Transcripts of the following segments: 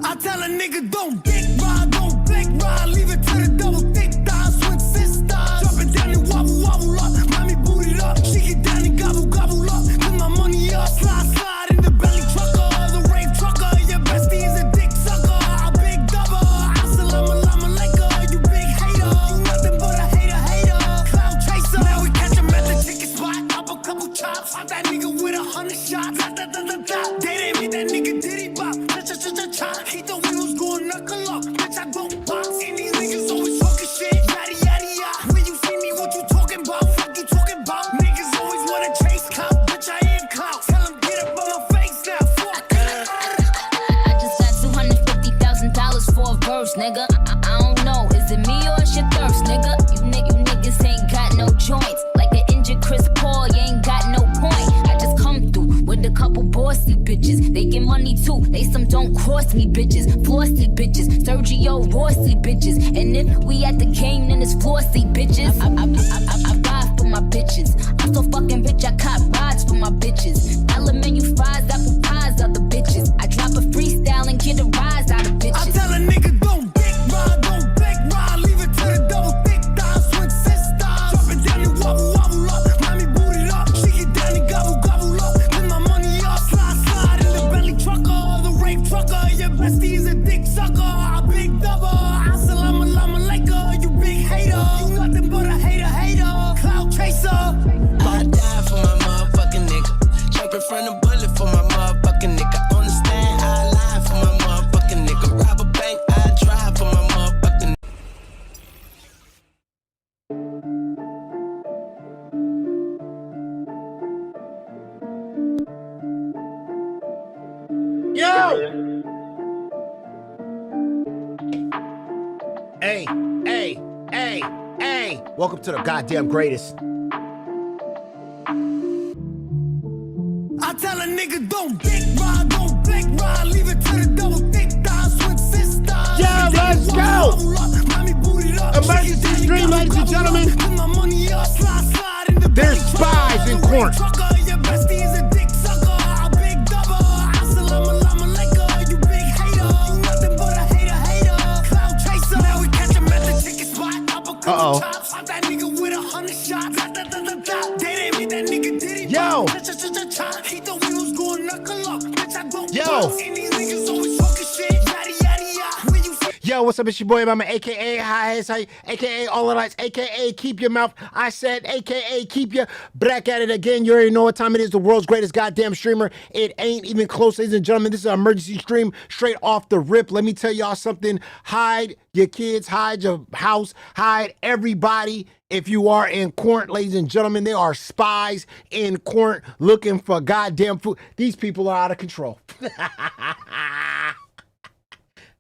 I tell a nigga don't dick ride, don't fake ride, leave it to the double thick thighs, swing sisters. Drop it down and wobble, wobble up, mommy boot it up. She get down and gobble, gobble up. Put my money up, slide, slide in the belly trucker, the rave trucker. Your bestie is a dick sucker, a big double. Assalamu alaikum, you big hater. You nothing but a hater, hater. Cloud chaser. Now we catch him at the chicken spot, up a couple chops. Shot that nigga with 100 shots. They didn't meet that nigga Diddy bop. He thought we was going knuckle up. Bitch, I don't box. And these niggas always talking shit. Yada, yada, yada. When you see me, what you talking about? Fuck you talking about? Niggas always wanna chase clout. Bitch, I ain't clout. Tell him get up on my face now. Fuck. I just got $250,000 for a verse, nigga. I don't know. Is it me or it's your thirst, nigga? You niggas ain't got no joints. Like an injured Chris Paul, you ain't got no point. I just come through with a couple bossy bitches. They get money too. They some don't cross me bitches. Flossy bitches. Sergio Rossi bitches. And if we at the game, then it's flossy bitches. I ride for my bitches. I'm so fucking rich, I cop rides for my bitches. Dollar menu fries, apple pies, other bitches. I drop a freestyle and get a rise out of bitches. I tell a nigga don't dick ride, don't fake ride, leave it to the double thick thighs, swing sisters. Drop it down and wobble, wobble up, mommy boot it up. She get down and gobble, gobble up. Put my money up, slide, slide in the belly trucker, the rave trucker. Your bestie is a dick sucker, a big double. Assalamu alaikum, you big hater. You nothing but a hater, hater. Cloud chaser. I die for my motherfucking nigga. Jumping from the bullet for my motherfucking nigga. On the stand, I lie for my motherfucking nigga. Rob a bank, I drive for my motherfucking nigga. Yo! Hey, hey, hey, hey! Welcome to the goddamn greatest. I tell a nigga don't dick ride, don't fake ride, leave it to the double thick thighs, swing sisters. Yeah, let's go! Emergency stream, ladies and gentlemen. There's spies in Cornt. Your bestie is a dick sucker, a big double. Assalamu alaikum, you big hater. You nothing but a hater, hater. Cloud chaser. Now we catch him at the chicken spot, up a couple chops. Shot that nigga with 100 shots. They didn't meet that nigga Diddy. Yo! He thought we was going knuckle up. Bitch, I don't Yo! box. And these niggas always talking shit. Yada, yada, yada. When you Yo, what's up? It's your boy Mama, aka High Heads, aka All the Lights, aka Keep Your Mouth. I said, aka Keep Your Back at It again. You already know what time it is. The world's greatest goddamn streamer. It ain't even close, ladies and gentlemen. This is an emergency stream straight off the rip. Let me tell y'all something. Hide your kids, hide your house, hide everybody. If you are in Cornt, ladies and gentlemen, there are spies in Cornt looking for goddamn food. These people are out of control.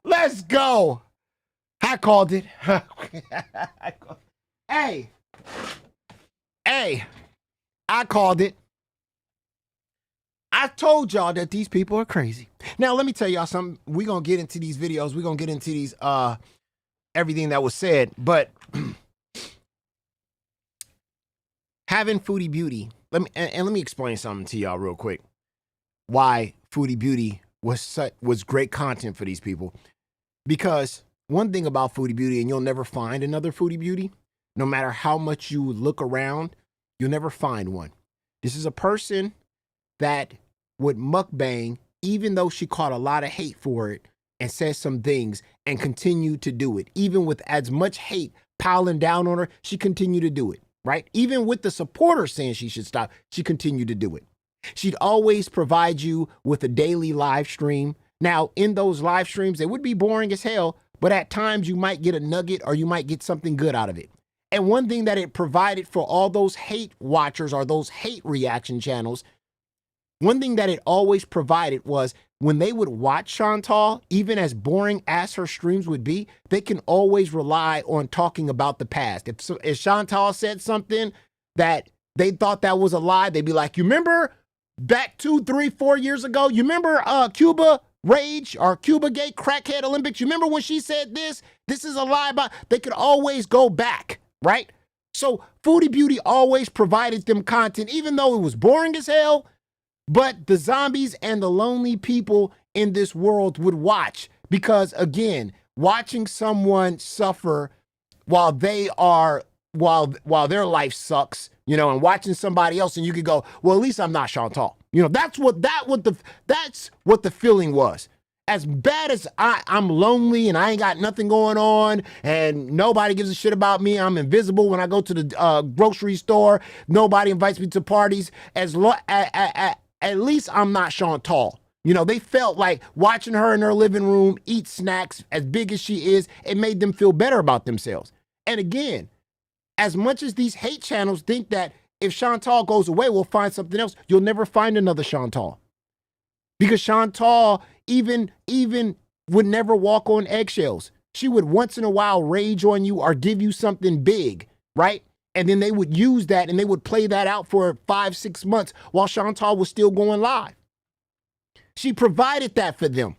Let's go. I called it. Hey, I called it. I told y'all that these people are crazy. Now, let me tell y'all something. We're going to get into these videos. We're going to get into these, everything that was said. But having Foodie Beauty, let me explain something to y'all real quick. Why Foodie Beauty was great content for these people. Because one thing about Foodie Beauty, and you'll never find another Foodie Beauty, no matter how much you look around, you'll never find one. This is a person that would mukbang, even though she caught a lot of hate for it and said some things and continued to do it. Even with as much hate piling down on her, she continued to do it, right? Even with the supporters saying she should stop, she continued to do it. She'd always provide you with a daily live stream. Now, in those live streams, they would be boring as hell, but at times you might get a nugget or you might get something good out of it. And one thing that it provided for all those hate watchers or those hate reaction channels, one thing that it always provided was when they would watch Chantal, even as boring as her streams would be, they can always rely on talking about the past. If Chantal said something that they thought that was a lie, they'd be like, you remember back 2, 3, 4 years ago? You remember Cuba Rage or Cuba Gate Crackhead Olympics? You remember when she said this? This is a lie about. They could always go back, right? So Foodie Beauty always provided them content, even though it was boring as hell. But the zombies and the lonely people in this world would watch Because again, watching someone suffer while while their life sucks, you know, and watching somebody else, and you could go, well, at least I'm not Chantal. You know, that's what the feeling was. As bad as I'm lonely and I ain't got nothing going on and nobody gives a shit about me. I'm invisible when I go to the grocery store. Nobody invites me to parties. At least I'm not Chantal. You know, they felt like watching her in her living room eat snacks as big as she is, it made them feel better about themselves. And again, as much as these hate channels think that if Chantal goes away, we'll find something else, you'll never find another Chantal. Because Chantal even would never walk on eggshells. She would once in a while rage on you or give you something big, right? And then they would use that and they would play that out for 5-6 months while Chantal was still going live. She provided that for them.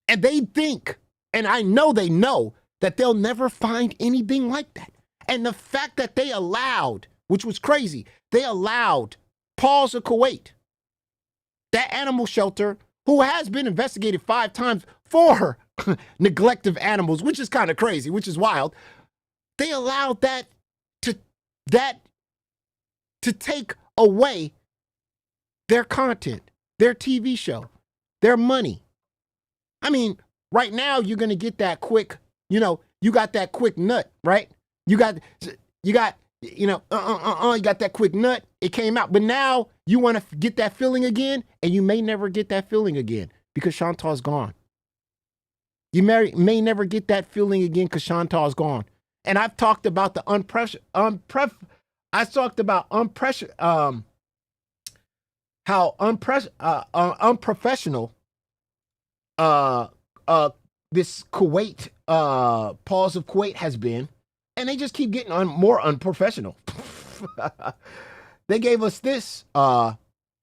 And they think, and I know they know, that they'll never find anything like that. And the fact that they allowed, which was crazy, they allowed Paws of Kuwait, that animal shelter, who has been investigated 5 times for neglect of animals, which is kind of crazy, which is wild. They allowed that to take away their content, their TV show, their money. I mean, right now you're going to get that quick, you know, you got that quick nut, right? You got, you got that quick nut. It came out, but now you want to get that feeling again, and you may never get that feeling again because Chantal's gone. You may never get that feeling again because Chantal's gone. And I've talked about the unprofessional this Kuwait Paws of Kuwait has been, and they just keep getting more unprofessional. They gave us this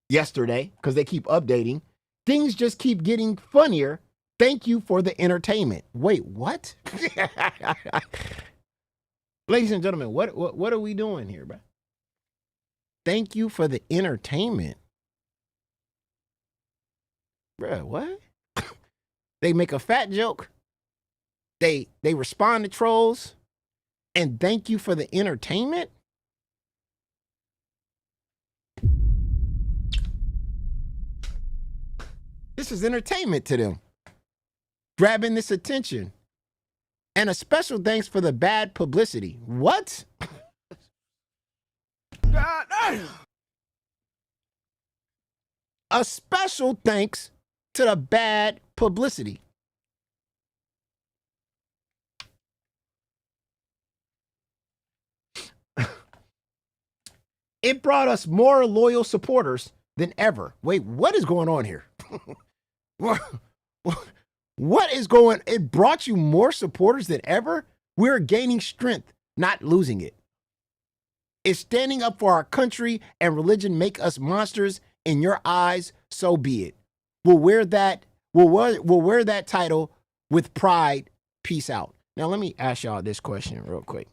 yesterday because they keep updating. Things just keep getting funnier. Thank you for the entertainment. Wait, what? Ladies and gentlemen, what are we doing here, bro? Thank you for the entertainment. Bruh, what? They make a fat joke. They respond to trolls. And thank you for the entertainment? This is entertainment to them. Grabbing this attention. And a special thanks for the bad publicity. What? God damn. A special thanks to the bad publicity. It brought us more loyal supporters than ever. Wait, what is going on here? What is going? It brought you more supporters than ever? We're gaining strength, not losing it. Is standing up for our country and religion make us monsters in your eyes? So be it. We'll wear that title with pride. Peace out. Now let me ask y'all this question real quick.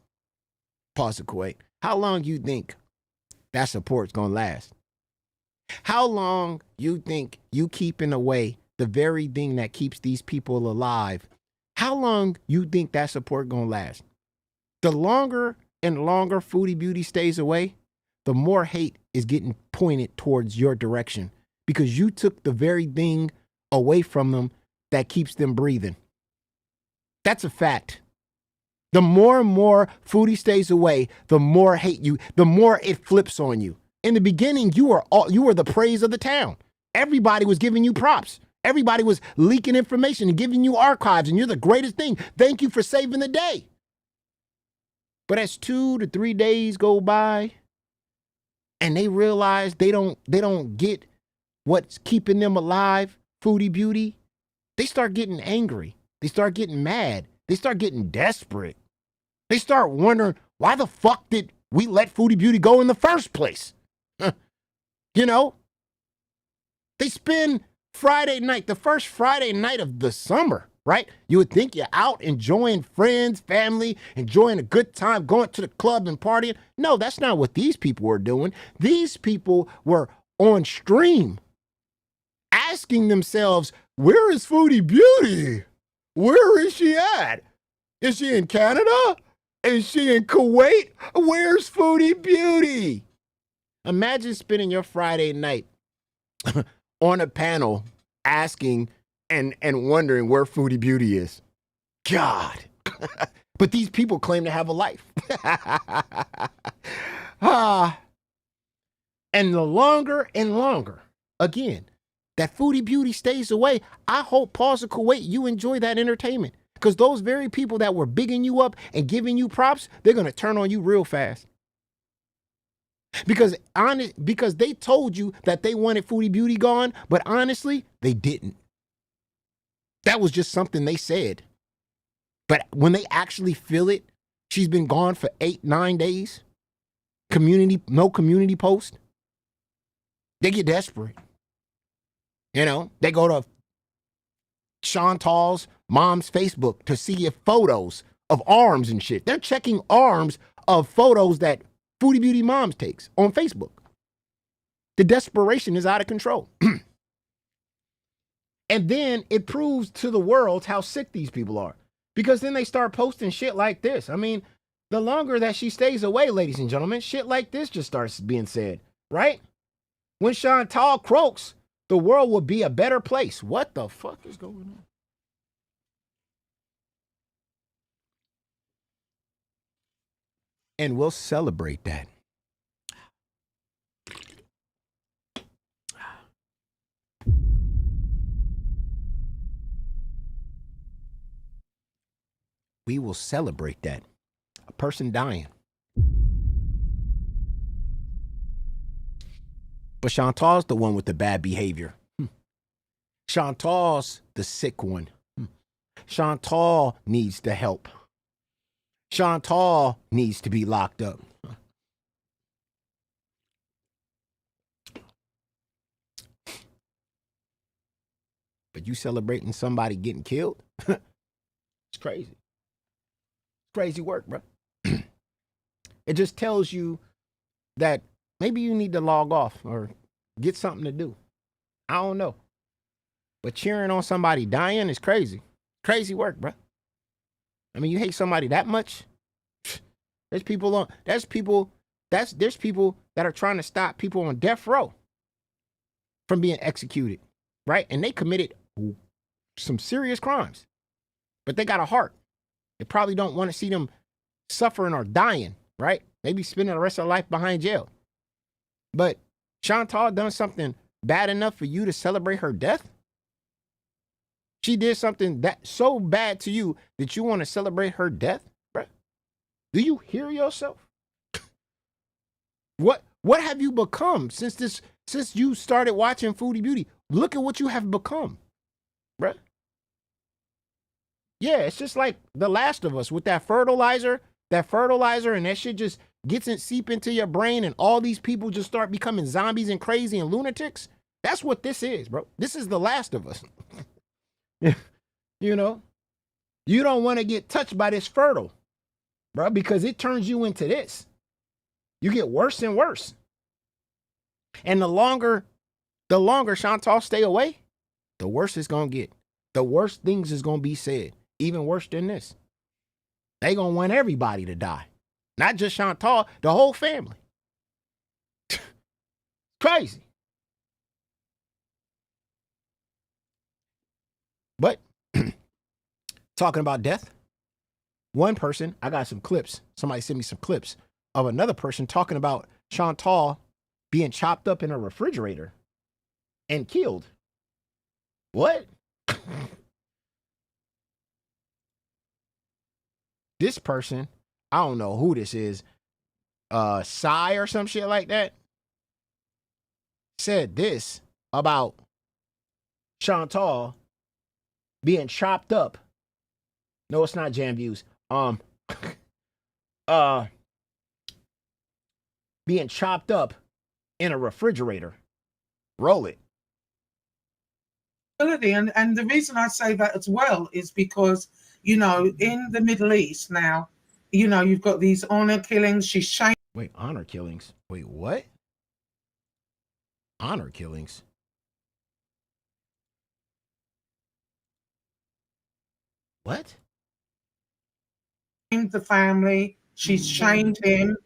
Pause of Kuwait. How long you think that support's gonna last? How long you think you keeping away the very thing that keeps these people alive? How long you think that support gonna last? The longer and longer Foodie Beauty stays away, the more hate is getting pointed towards your direction because you took the very thing away from them that keeps them breathing. That's a fact. The more and more Foodie stays away, the more the more it flips on you. In the beginning, you were the praise of the town. Everybody was giving you props. Everybody was leaking information and giving you archives, and you're the greatest thing. Thank you for saving the day. But as 2 to 3 days go by, and they realize they don't get what's keeping them alive, Foodie Beauty, they start getting angry. They start getting mad. They start getting desperate. They start wondering, why the fuck did we let Foodie Beauty go in the first place? You know? They spend Friday night, the first Friday night of the summer, right? You would think you're out enjoying friends, family, enjoying a good time, going to the club and partying. No, that's not what these people were doing. These people were on stream asking themselves, where is Foodie Beauty? Where is she at? Is she in Canada? Is she in Kuwait? Where's Foodie Beauty? Imagine spending your Friday night on a panel asking and wondering where Foodie Beauty is. God. But these people claim to have a life. And the longer and longer, again, that Foodie Beauty stays away, I hope, pause of Kuwait, you enjoy that entertainment. Because those very people that were bigging you up and giving you props, they're going to turn on you real fast. Because they told you that they wanted Foodie Beauty gone, but honestly, they didn't. That was just something they said. But when they actually feel it, she's been gone for 8-9 days. No community post. They get desperate. You know, they go to Chantal's mom's Facebook to see if photos of arms and shit. They're checking arms of photos that Foodie Beauty moms takes on Facebook. The desperation is out of control. And then it proves to the world how sick these people are. Because then they start posting shit like this. I mean, the longer that she stays away, ladies and gentlemen, shit like this just starts being said, right? When Chantal croaks, the world will be a better place. What the fuck is going on? And we'll celebrate that. We will celebrate that. A person dying. But Chantal's the one with the bad behavior. Chantal's the sick one. Chantal needs the help. Chantal needs to be locked up. But you celebrating somebody getting killed? It's crazy. Crazy work, bro. It just tells you that maybe you need to log off or get something to do. I don't know. But cheering on somebody dying is crazy. Crazy work, bro. I mean, you hate somebody that much? There's people that are trying to stop people on death row from being executed, right? And they committed some serious crimes. But they got a heart. They probably don't want to see them suffering or dying, right? Maybe spending the rest of their life behind jail. But Chantal done something bad enough for you to celebrate her death? She did something that so bad to you that you want to celebrate her death, bruh? Do you hear yourself? What have you become since you started watching Foodie Beauty? Look at what you have become, bruh. Yeah, it's just like The Last of Us with that fertilizer, and that shit just seep into your brain, and all these people just start becoming zombies and crazy and lunatics. That's what this is, bro. This is The Last of Us. You know, you don't want to get touched by this fertile, bro, because it turns you into this. You get worse and worse. And the longer Chantal stay away, the worse it's going to get. The worst things is going to be said. Even worse than this. They going to want everybody to die. Not just Chantal, the whole family. Crazy. But talking about death, one person, I got some clips. Somebody sent me some clips of another person talking about Chantal being chopped up in a refrigerator and killed. What? This person, I don't know who this is, Psy or some shit like that, said this about Chantal being chopped up. No, it's not Jam Views. Being chopped up in a refrigerator. Roll it. And the reason I say that as well is because, you know, in the Middle East now, you know, you've got these honor killings. She's shamed. Wait, honor killings? Wait, what? Honor killings? What? The family, she's shamed him.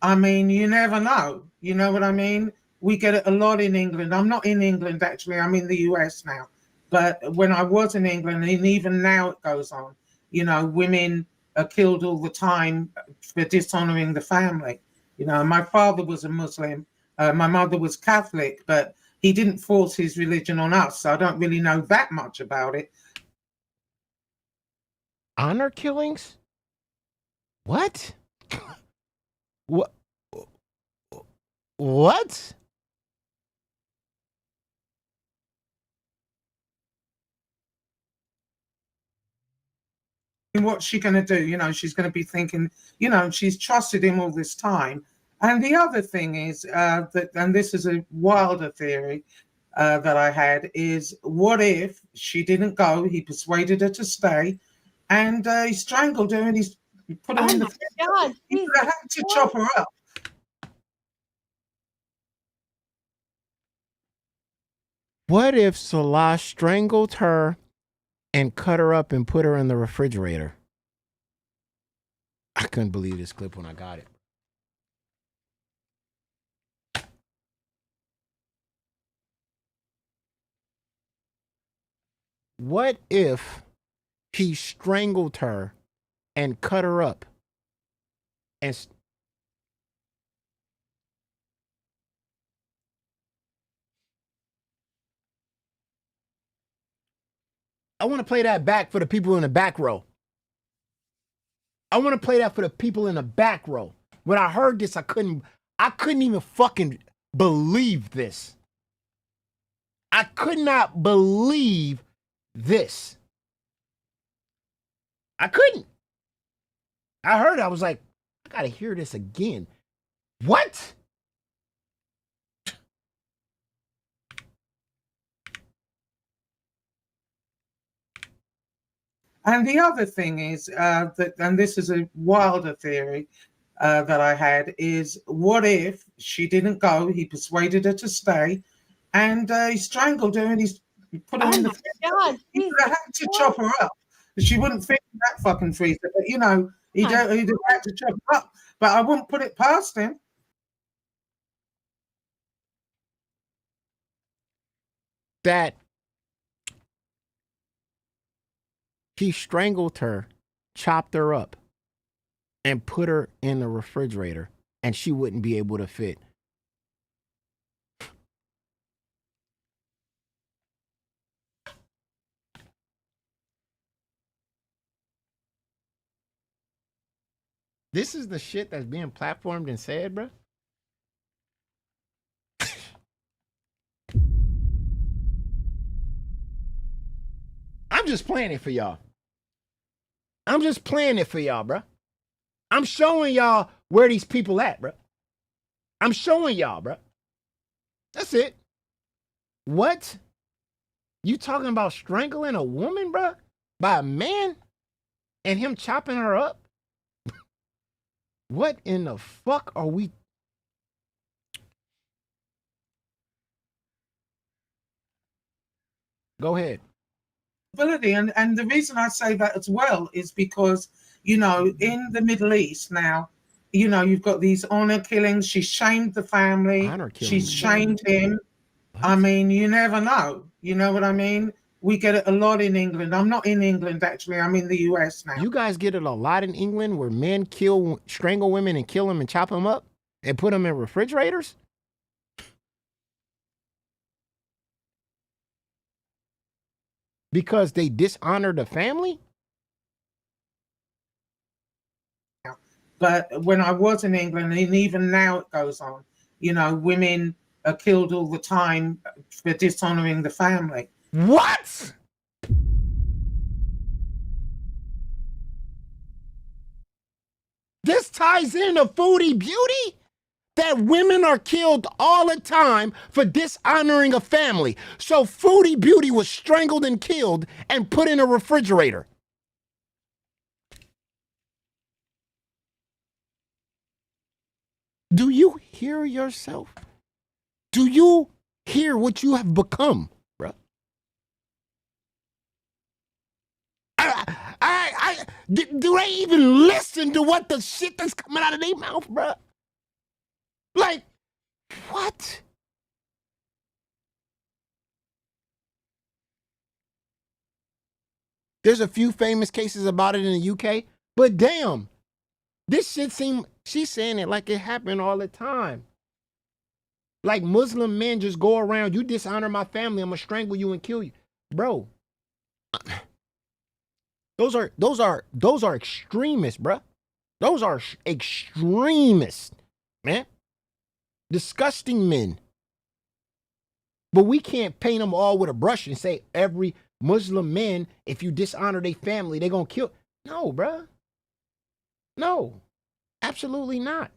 I mean, you never know. You know what I mean? We get it a lot in England. I'm not in England, actually. I'm in the US now. But when I was in England, and even now it goes on, you know, women are killed all the time for dishonoring the family. You know, my father was a Muslim. My mother was Catholic, but he didn't force his religion on us. So I don't really know that much about it. Honor killings? What? What? What? What's she going to do? You know, she's going to be thinking, you know, she's trusted him all this time. And the other thing is that, and this is a wilder theory that I had, is what if she didn't go? He persuaded her to stay, and he strangled her and he put her in the. God, he would have had to chop her up. What if Salah strangled her and cut her up and put her in the refrigerator? I couldn't believe this clip when I got it. What if he strangled her and cut her up and I want to play that back for the people in the back row. I want to play that for the people in the back row. When I heard this, I couldn't even fucking believe this. I could not believe this. I couldn't. I heard it, I was like, I gotta hear this again. What? And the other thing is that, and this is a wilder theory that I had, is what if she didn't go? He persuaded her to stay, and he strangled her and he put her in the. God, he would have had to chop her up. She wouldn't fit in that fucking freezer. But you know, he'd have had to chop her up. But I wouldn't put it past him. That he strangled her, chopped her up, and put her in the refrigerator, and she wouldn't be able to fit. This is the shit that's being platformed and said, bro. I'm just playing it for y'all. I'm just playing it for y'all, bro. I'm showing y'all where these people at, bro. I'm showing y'all, bro. That's it. What? You talking about strangling a woman, bro? By a man? And him chopping her up? What in the fuck are we? Go ahead. And the reason I say that as well is because, you know, in the Middle East now, you know, you've got these honor killings. She shamed the family. Honor killings. She's shamed him. What? I mean, you never know. You know what I mean? We get it a lot in England. I'm not in England, actually. I'm in the US now. You guys get it a lot in England where men strangle women and kill them and chop them up and put them in refrigerators? Because they dishonor the family? But when I was in England, and even now it goes on, you know, women are killed all the time for dishonoring the family. What? This ties into Foodie Beauty? That women are killed all the time for dishonoring a family. So Foodie Beauty was strangled and killed and put in a refrigerator. Do you hear yourself? Do you hear what you have become, bro? I Do they even listen to what the shit that's coming out of their mouth, bruh? Like, what? There's a few famous cases about it in the UK, but damn, this shit she's saying it like it happened all the time. Like Muslim men just go around, you dishonor my family, I'm gonna strangle you and kill you. Bro, those are extremists, bro. Those are extremists, man. Disgusting men. But we can't paint them all with a brush and say every Muslim man, if you dishonor their family, they're gonna kill. No, bro. No, absolutely not.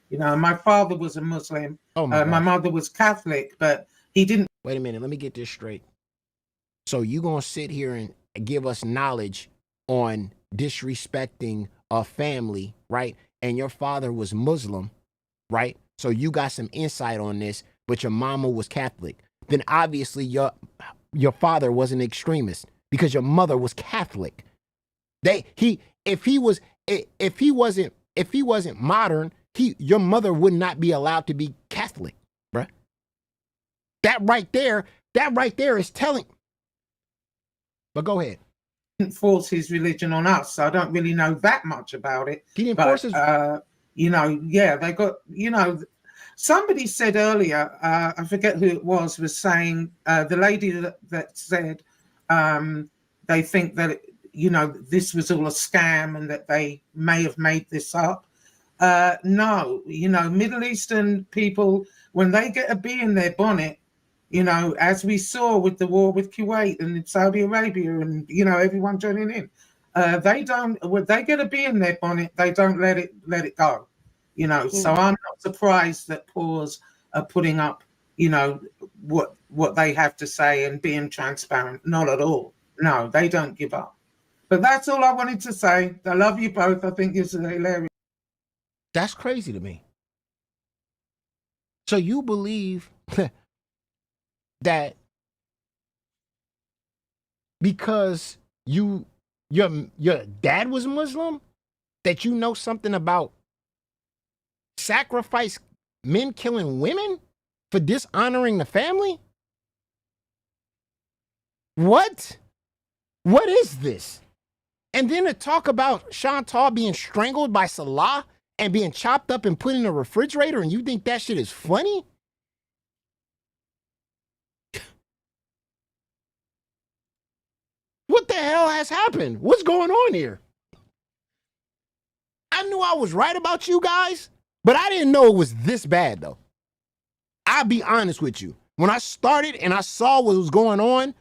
You know, my father was a Muslim. Oh my mother was Catholic, but he didn't. Wait a minute, let me get this straight. So you gonna sit here and give us knowledge on disrespecting a family, right? And your father was Muslim, right? So you got some insight on this, but your mama was Catholic. Then obviously your father was an extremist because your mother was Catholic. If he wasn't modern, your mother would not be allowed to be Catholic, bruh. That right there is telling. But go ahead. Force his religion on us. So I don't really know that much about it. He didn't force his. You know, yeah, they got, you know, somebody said earlier, I forget who it was saying, the lady that said they think that, you know, this was all a scam and that they may have made this up. No, you know, Middle Eastern people, when they get a bee in their bonnet, you know, as we saw with the war with Kuwait and Saudi Arabia and, you know, everyone joining in, they don't, when they get a bee in their bonnet, they don't let it go, you know. So I'm not surprised that poors are putting up, you know, what they have to say and being transparent. Not at all. No, they don't give up. But that's all I wanted to say. I love you both. I think it's hilarious. That's crazy to me. So you believe that because your dad was Muslim, that you know something about sacrifice men killing women for dishonoring the family? What? What is this? And then to talk about Chantal being strangled by Salah and being chopped up and put in a refrigerator, and you think that shit is funny? What the hell has happened? What's going on here? I knew I was right about you guys, but I didn't know it was this bad, though. I'll be honest with you. When I started and I saw what was going on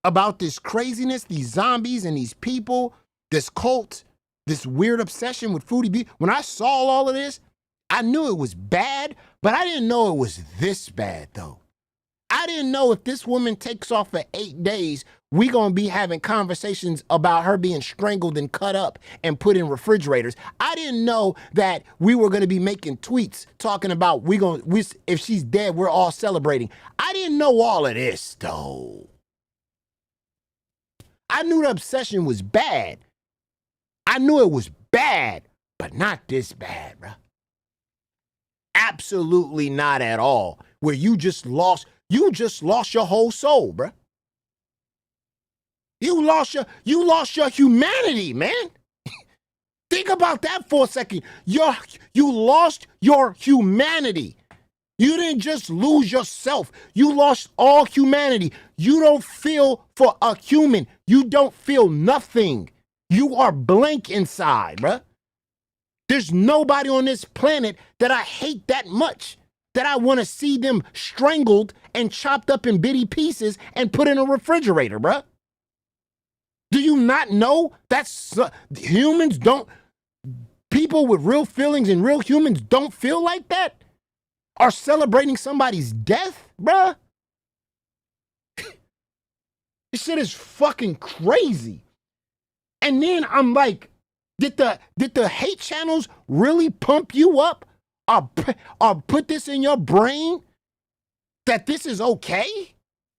about this craziness, these zombies and these people, this cult, this weird obsession with Foodie Beauty, when I saw all of this, I knew it was bad, but I didn't know it was this bad, though. I didn't know if this woman takes off for 8 days, we gonna be having conversations about her being strangled and cut up and put in refrigerators. I didn't know that we were gonna be making tweets talking about if she's dead, we're all celebrating. I didn't know all of this, though. I knew the obsession was bad. I knew it was bad, but not this bad, bruh. Absolutely not at all. Where you just lost your whole soul, bruh. You lost your humanity, man. Think about that for a second. You lost your humanity. You didn't just lose yourself. You lost all humanity. You don't feel for a human. You don't feel nothing. You are blank inside, bruh. There's nobody on this planet that I hate that much, that I want to see them strangled and chopped up in bitty pieces and put in a refrigerator, bruh. Do you not know that's humans don't, people with real feelings and real humans don't feel like that? Are celebrating somebody's death, bruh? This shit is fucking crazy. And then I'm like, did the hate channels really pump you up or put this in your brain that this is okay?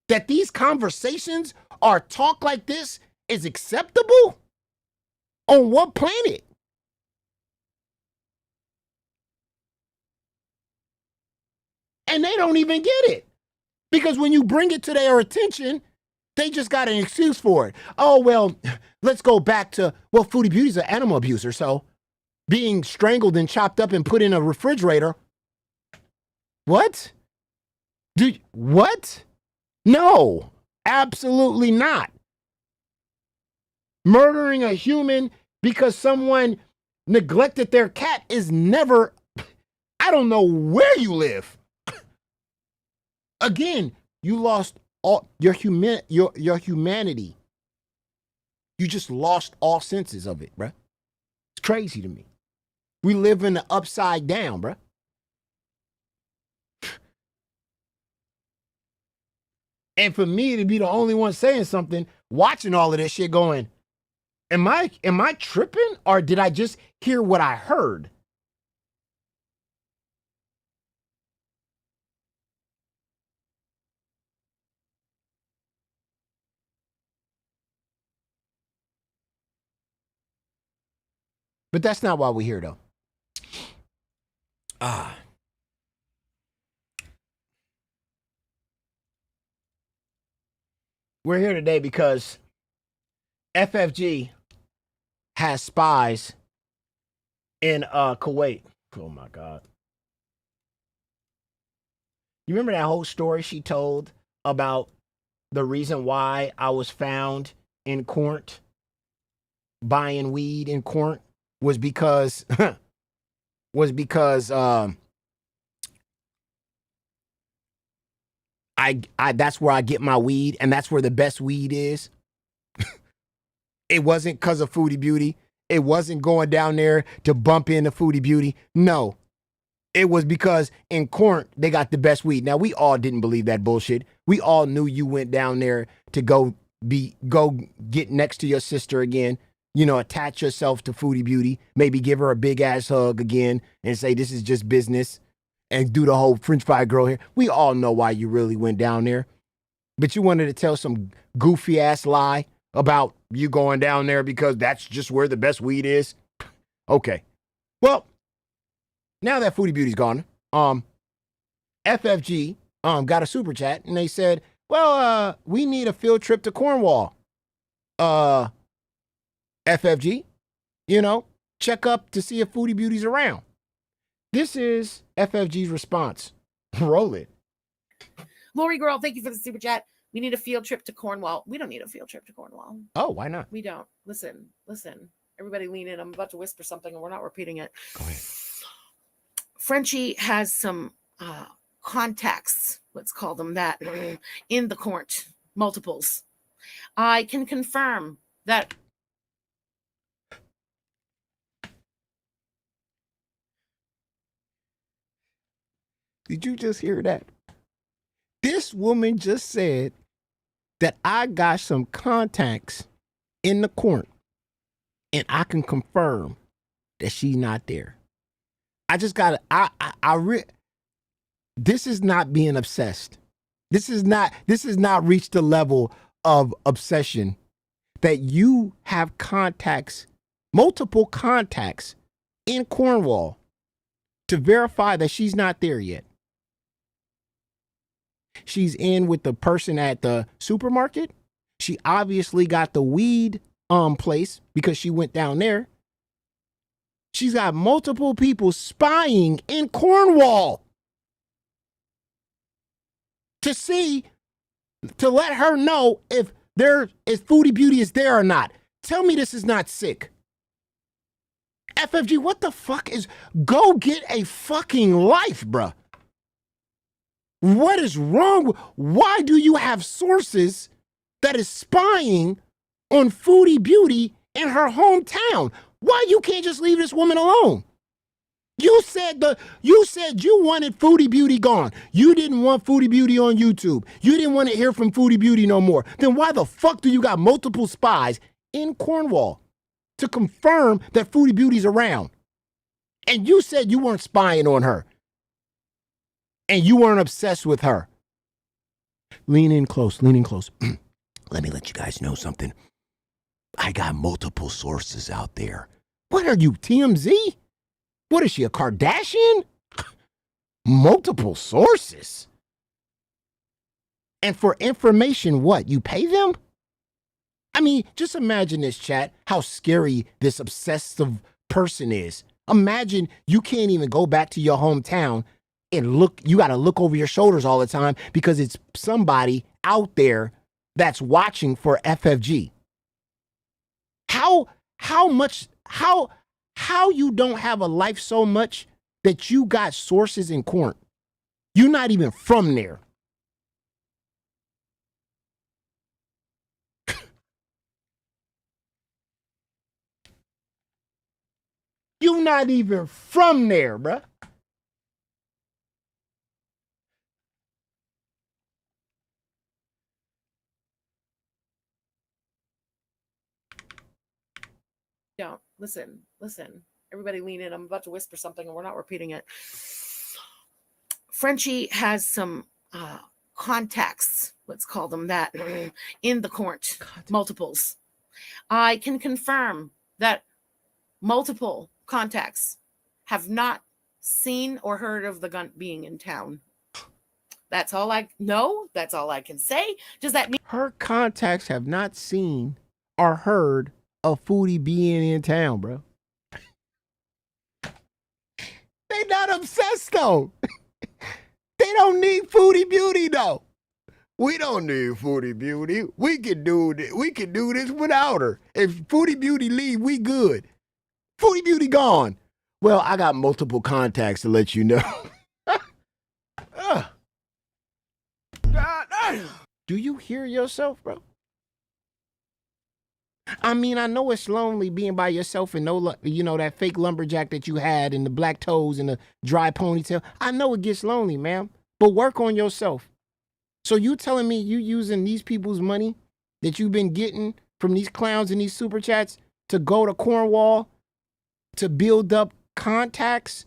That these conversations or talk like this is acceptable? On what planet? And they don't even get it. Because when you bring it to their attention, they just got an excuse for it. Oh, well, let's go back to, well, Foodie Beauty's an animal abuser, so being strangled and chopped up and put in a refrigerator. What? Dude, what? No, absolutely not. Murdering a human because someone neglected their cat is never, I don't know where you live. Again, you lost all your humanity. You just lost all senses of it, bruh. It's crazy to me. We live in the upside down, bruh. And for me to be the only one saying something, watching all of this shit going, am I tripping, or did I just hear what I heard? But that's not why we're here, though. We're here today because FFG has spies in Kuwait. Oh my God. You remember that whole story she told about the reason why I was found in Cornt buying weed in Cornt was because I that's where I get my weed, and that's where the best weed is. It wasn't because of Foodie Beauty. It wasn't going down there to bump into Foodie Beauty. No. It was because in Cornt, they got the best weed. Now, we all didn't believe that bullshit. We all knew you went down there to go get next to your sister again, you know, attach yourself to Foodie Beauty, maybe give her a big ass hug again and say, this is just business, and do the whole FrenchFriedGorl here. We all know why you really went down there. But you wanted to tell some goofy ass lie about you going down there because that's just where the best weed is. Okay. Well, now that Foodie Beauty's gone, FFG got a super chat and they said, well, we need a field trip to Cornwall. FFG, you know, check up to see if Foodie Beauty's around. This is FFG's response. Roll it. Lori Girl, thank you for the super chat. We need a field trip to Cornwall. We don't need a field trip to Cornwall. Oh, why not? We don't. Listen. Everybody lean in. I'm about to whisper something and we're not repeating it. Go ahead. Frenchie has some contacts, let's call them that, in the Cornt, multiples. I can confirm that. Did you just hear that? This woman just said that I got some contacts in the Cornt, and I can confirm that she's not there. I just got to, this is not being obsessed. This is not reached the level of obsession that you have contacts, multiple contacts in Cornwall to verify that she's not there yet. She's in with the person at the supermarket. She obviously got the weed place because she went down there. She's got multiple people spying in Cornwall to let her know if Foodie Beauty is there or not. Tell me this is not sick. FFG, what the fuck is, go get a fucking life, bruh. What is wrong? Why do you have sources that is spying on Foodie Beauty in her hometown? Why you can't just leave this woman alone? You said you wanted Foodie Beauty gone. You didn't want Foodie Beauty on YouTube. You didn't want to hear from Foodie Beauty no more. Then why the fuck do you got multiple spies in Cornwall to confirm that Foodie Beauty's around? And you said you weren't spying on her. And you weren't obsessed with her. Lean in close. Let me let you guys know something. I got multiple sources out there. What are you, TMZ? What is she, a Kardashian? Multiple sources. And for information, what? You pay them? I mean, just imagine this, chat, how scary this obsessive person is. Imagine you can't even go back to your hometown and look, you got to look over your shoulders all the time because it's somebody out there that's watching for FFG. How you don't have a life so much that you got sources in Cornt? You're not even from there. You're not even from there, bruh. Don't listen. Everybody lean in. I'm about to whisper something and we're not repeating it. Frenchie has some contacts, let's call them that, in the Cornt. Multiples. I can confirm that multiple contacts have not seen or heard of the gun being in town. That's all I know. That's all I can say. Does that mean her contacts have not seen or heard of Foodie being in town, bro? They not obsessed though. They don't need Foodie Beauty though. We don't need Foodie Beauty. We can do this without her. If Foodie Beauty leave, we good. Foodie Beauty gone. Well, I got multiple contacts to let you know. Do you hear yourself, bro? I mean, I know it's lonely being by yourself and that fake lumberjack that you had and the black toes and the dry ponytail. I know it gets lonely, ma'am, but work on yourself. So you telling me you using these people's money that you've been getting from these clowns and these super chats to go to Cornwall to build up contacts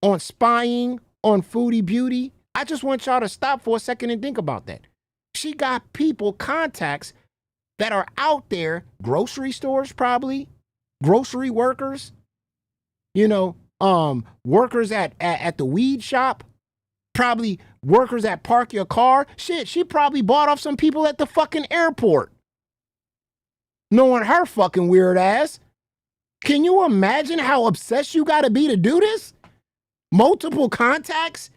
on spying on Foodie Beauty? I just want y'all to stop for a second and think about that. She got people, contacts that are out there, grocery stores probably, grocery workers, workers at the weed shop, probably workers that park your car. Shit, she probably bought off some people at the fucking airport. Knowing her fucking weird ass. Can you imagine how obsessed you gotta be to do this? Multiple contacts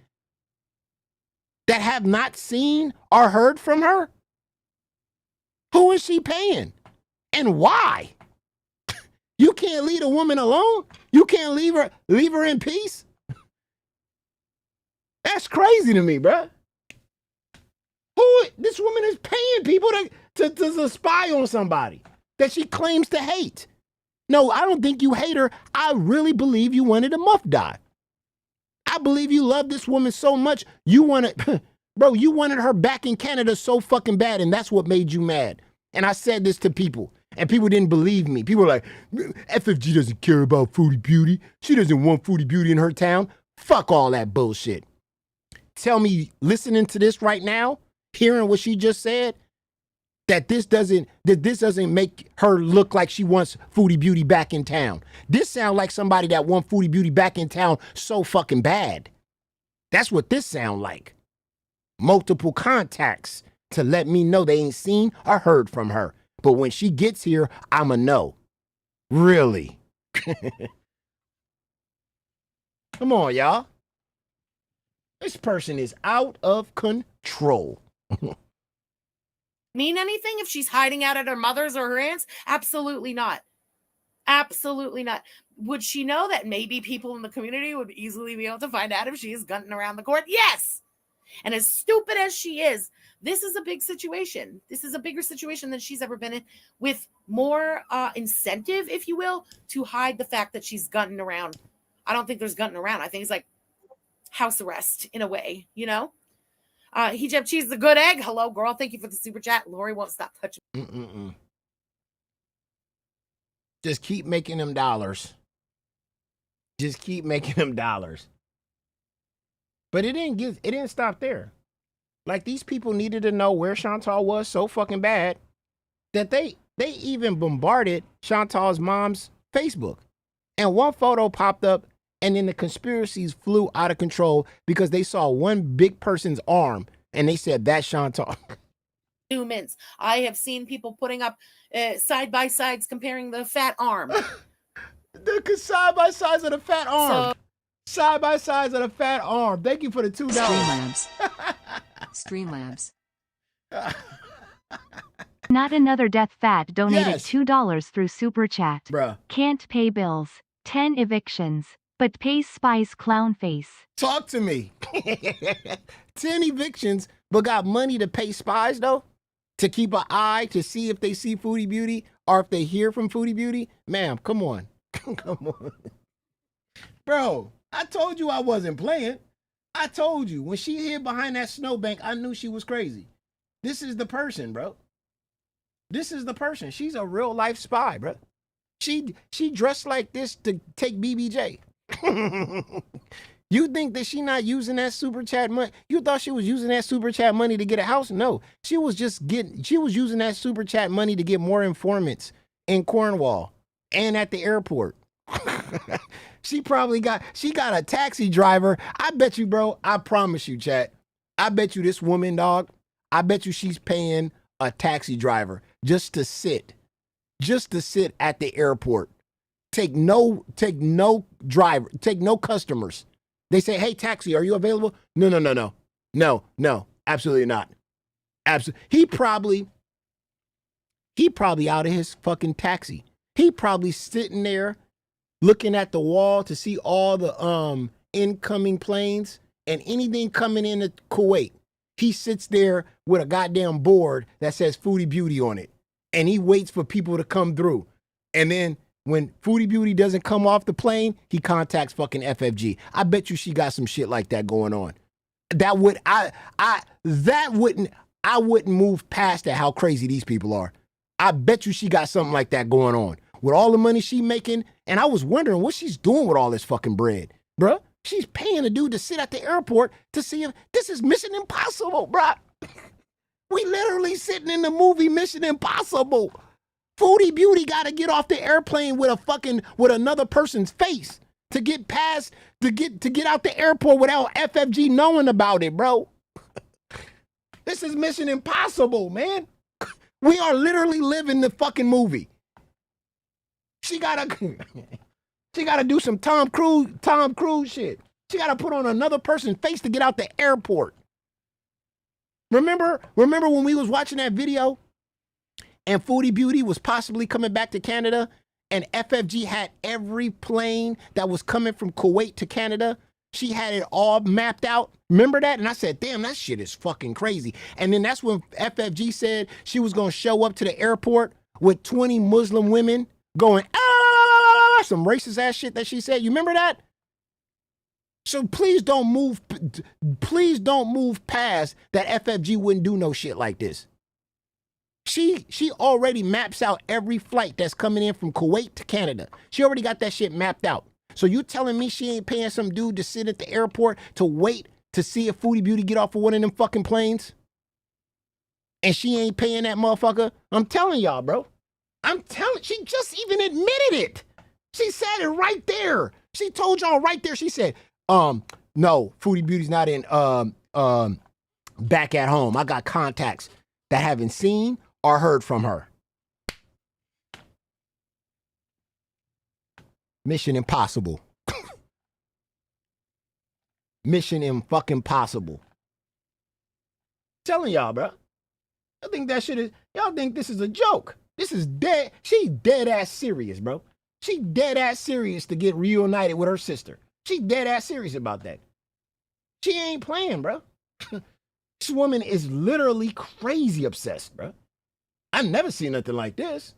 that have not seen or heard from her? Who is she paying? And why? You can't leave a woman alone? You can't leave her in peace? That's crazy to me, bruh. This woman is paying people to spy on somebody that she claims to hate. No, I don't think you hate her. I really believe you wanted a muff die. I believe you love this woman so much, you wanted her back in Canada so fucking bad, and that's what made you mad. And I said this to people, and people didn't believe me. People were like, FFG doesn't care about Foodie Beauty. She doesn't want Foodie Beauty in her town. Fuck all that bullshit. Tell me, listening to this right now, hearing what she just said, that this doesn't make her look like she wants Foodie Beauty back in town. This sounds like somebody that wants Foodie Beauty back in town so fucking bad. That's what this sound like. Multiple contacts to let me know they ain't seen or heard from her. But when she gets here, I'ma know. Really? Come on, y'all. This person is out of control. mean anything if she's hiding out at her mother's or her aunt's? Absolutely not. Absolutely not. Would she know that maybe people in the community would easily be able to find out if she is gunting around the court? Yes. And as stupid as she is, this is a big situation. This is a bigger situation than she's ever been in, with more incentive, if you will, to hide the fact that she's gunting around. I don't think there's gunting around. I think it's like house arrest in a way, you know? Hijab Cheese, the good egg. Hello, girl. Thank you for the super chat. Lori won't stop touching. Just keep making them dollars. Just keep making them dollars. But it didn't stop there. Like, these people needed to know where Chantal was so fucking bad that they they even bombarded Chantal's mom's Facebook. And one photo popped up, and then the conspiracies flew out of control because they saw one big person's arm, and they said, that's Chantal. Humans. I have seen people putting up side by sides comparing the fat arm. The side by sides of the fat arm. Side by sides of the fat arm. Thank you for the $2. Streamlabs. Not another death fat donated Yes. $2 through Super Chat. Bruh. Can't pay bills. 10 evictions. But pays spies clown face. Talk to me. 10 evictions, but got money to pay spies, though? To keep an eye to see if they see Foodie Beauty or if they hear from Foodie Beauty? Ma'am, come on. Come on. Bro, I told you I wasn't playing. I told you. When she hid behind that snowbank, I knew she was crazy. This is the person, bro. This is the person. She's a real life spy, bro. She dressed like this to take BBJ. You think that she not using that super chat money? You thought she was using that super chat money to get a house? No, she was using that super chat money to get more informants in Cornwall and at the airport. She got a taxi driver. I bet you, bro, I promise you, chat. I bet you this woman, dog, I bet you she's paying a taxi driver just to sit at the airport. Take no customers. They say, hey, taxi, are you available? No, absolutely not. He probably out of his fucking taxi. He probably sitting there looking at the wall to see all the incoming planes and anything coming into Kuwait. He sits there with a goddamn board that says Foodie Beauty on it. And he waits for people to come through. And then when Foodie Beauty doesn't come off the plane, he contacts fucking FFG. I bet you she got some shit like that going on. I wouldn't move past that, how crazy these people are. I bet you she got something like that going on. With all the money she making, and I was wondering what she's doing with all this fucking bread, bruh. She's paying a dude to sit at the airport to see if this is Mission Impossible, bruh. We literally sitting in the movie Mission Impossible. Foodie Beauty got to get off the airplane with another person's face to get past, to get out the airport without FFG knowing about it, bro. This is Mission Impossible, man. We are literally living the fucking movie. She gotta do some Tom Cruise shit. She gotta put on another person's face to get out the airport. Remember when we was watching that video and Foodie Beauty was possibly coming back to Canada and FFG had every plane that was coming from Kuwait to Canada? She had it all mapped out. Remember that? And I said, damn, that shit is fucking crazy. And then that's when FFG said she was going to show up to the airport with 20 Muslim women going, some racist ass shit that she said. You remember that? So please don't move past that FFG wouldn't do no shit like this. She already maps out every flight that's coming in from Kuwait to Canada. She already got that shit mapped out. So you telling me she ain't paying some dude to sit at the airport to wait to see if Foodie Beauty get off of one of them fucking planes? And she ain't paying that motherfucker? I'm telling y'all, bro. She just even admitted it. She said it right there. She told y'all right there. She said, no, Foodie Beauty's not in back at home. I got contacts that haven't seen or heard from her. Mission Impossible. Mission fucking possible. Telling y'all, bro. I think that shit is, y'all think this is a joke. This is dead. She dead ass serious, bro. She dead ass serious to get reunited with her sister. She dead ass serious about that. She ain't playing, bro. This woman is literally crazy obsessed, bro. I've never seen nothing like this.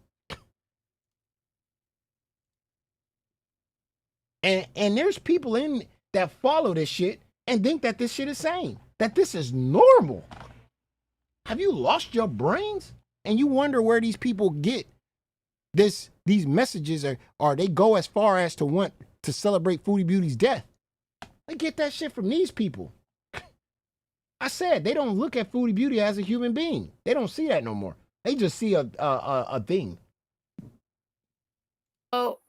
And there's people in that follow this shit and think that this shit is sane, that this is normal. Have you lost your brains? And you wonder where these people get these messages, or they go as far as to want to celebrate Foodie Beauty's death. They get that shit from these people. I said they don't look at Foodie Beauty as a human being. They don't see that no more. They just see a thing. Oh,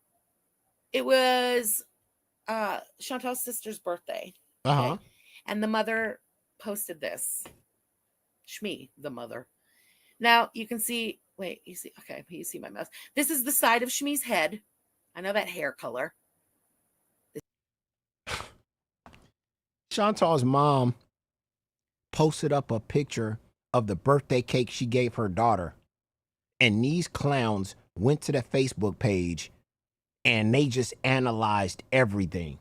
it was Chantal's sister's birthday. Uh-huh. And the mother posted this. Shmi, the mother. Now you can see, wait, you see, okay, you see my mouse. This is the side of Shmi's head. I know that hair color. Chantal's mom posted up a picture of the birthday cake she gave her daughter. And these clowns went to the Facebook page and they just analyzed everything.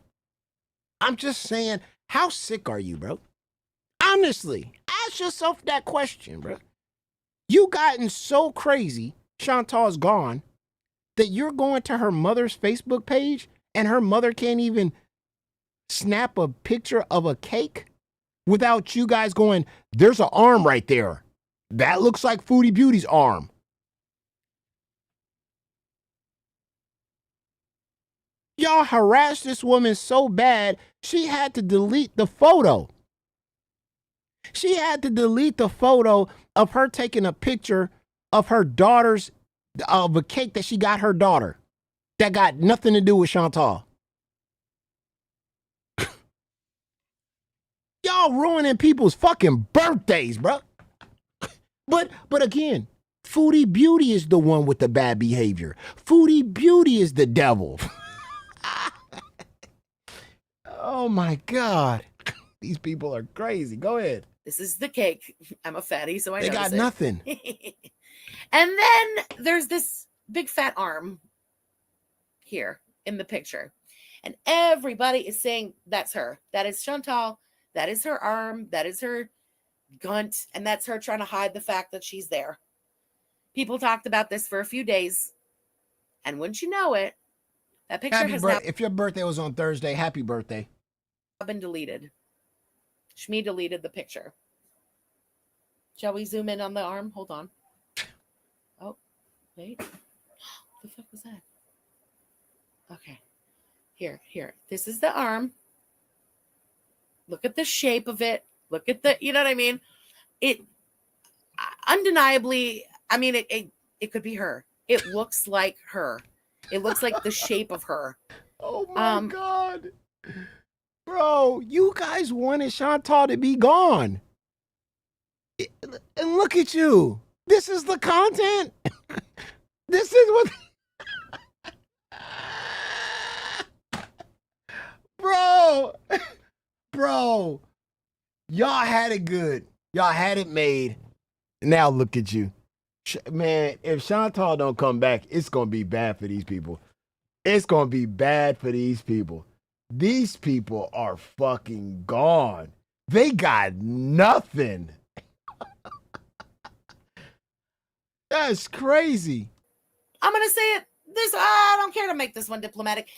I'm just saying, how sick are you, bro? Honestly, ask yourself that question, bro. You gotten so crazy, Chantal's gone, that you're going to her mother's Facebook page and her mother can't even snap a picture of a cake without you guys going, there's an arm right there. That looks like Foodie Beauty's arm. Y'all harassed this woman so bad, she had to delete the photo. She had to delete the photo of her taking a picture of her daughter's, of a cake that she got her daughter that got nothing to do with Chantal. Y'all ruining people's fucking birthdays, bro. But again, Foodie Beauty is the one with the bad behavior. Foodie Beauty is the devil. Oh my God. These people are crazy. Go ahead. This is the cake. I'm a fatty, so I know. They got nothing. And then there's this big fat arm here in the picture. And everybody is saying that's her. That is Chantal. That is her arm. That is her gunt. And that's her trying to hide the fact that she's there. People talked about this for a few days. And wouldn't you know it, that picture has now if your birthday was on Thursday, happy birthday. been deleted. Shmi deleted the picture. Shall we zoom in on the arm? Hold on. Oh, wait. What the fuck was that? Okay. Here. This is the arm. Look at the shape of it. Look at the, you know what I mean? It undeniably, I mean, it could be her. It looks like her. It looks like the shape of her. Oh my God. Bro, you guys wanted Chantal to be gone. And look at you. This is the content. This is what... Bro, y'all had it good. Y'all had it made. Now look at you. Man, if Chantal don't come back, it's going to be bad for these people. It's going to be bad for these people. These people are fucking gone. They got nothing. That's crazy. I'm going to say it. I don't care to make this one diplomatic.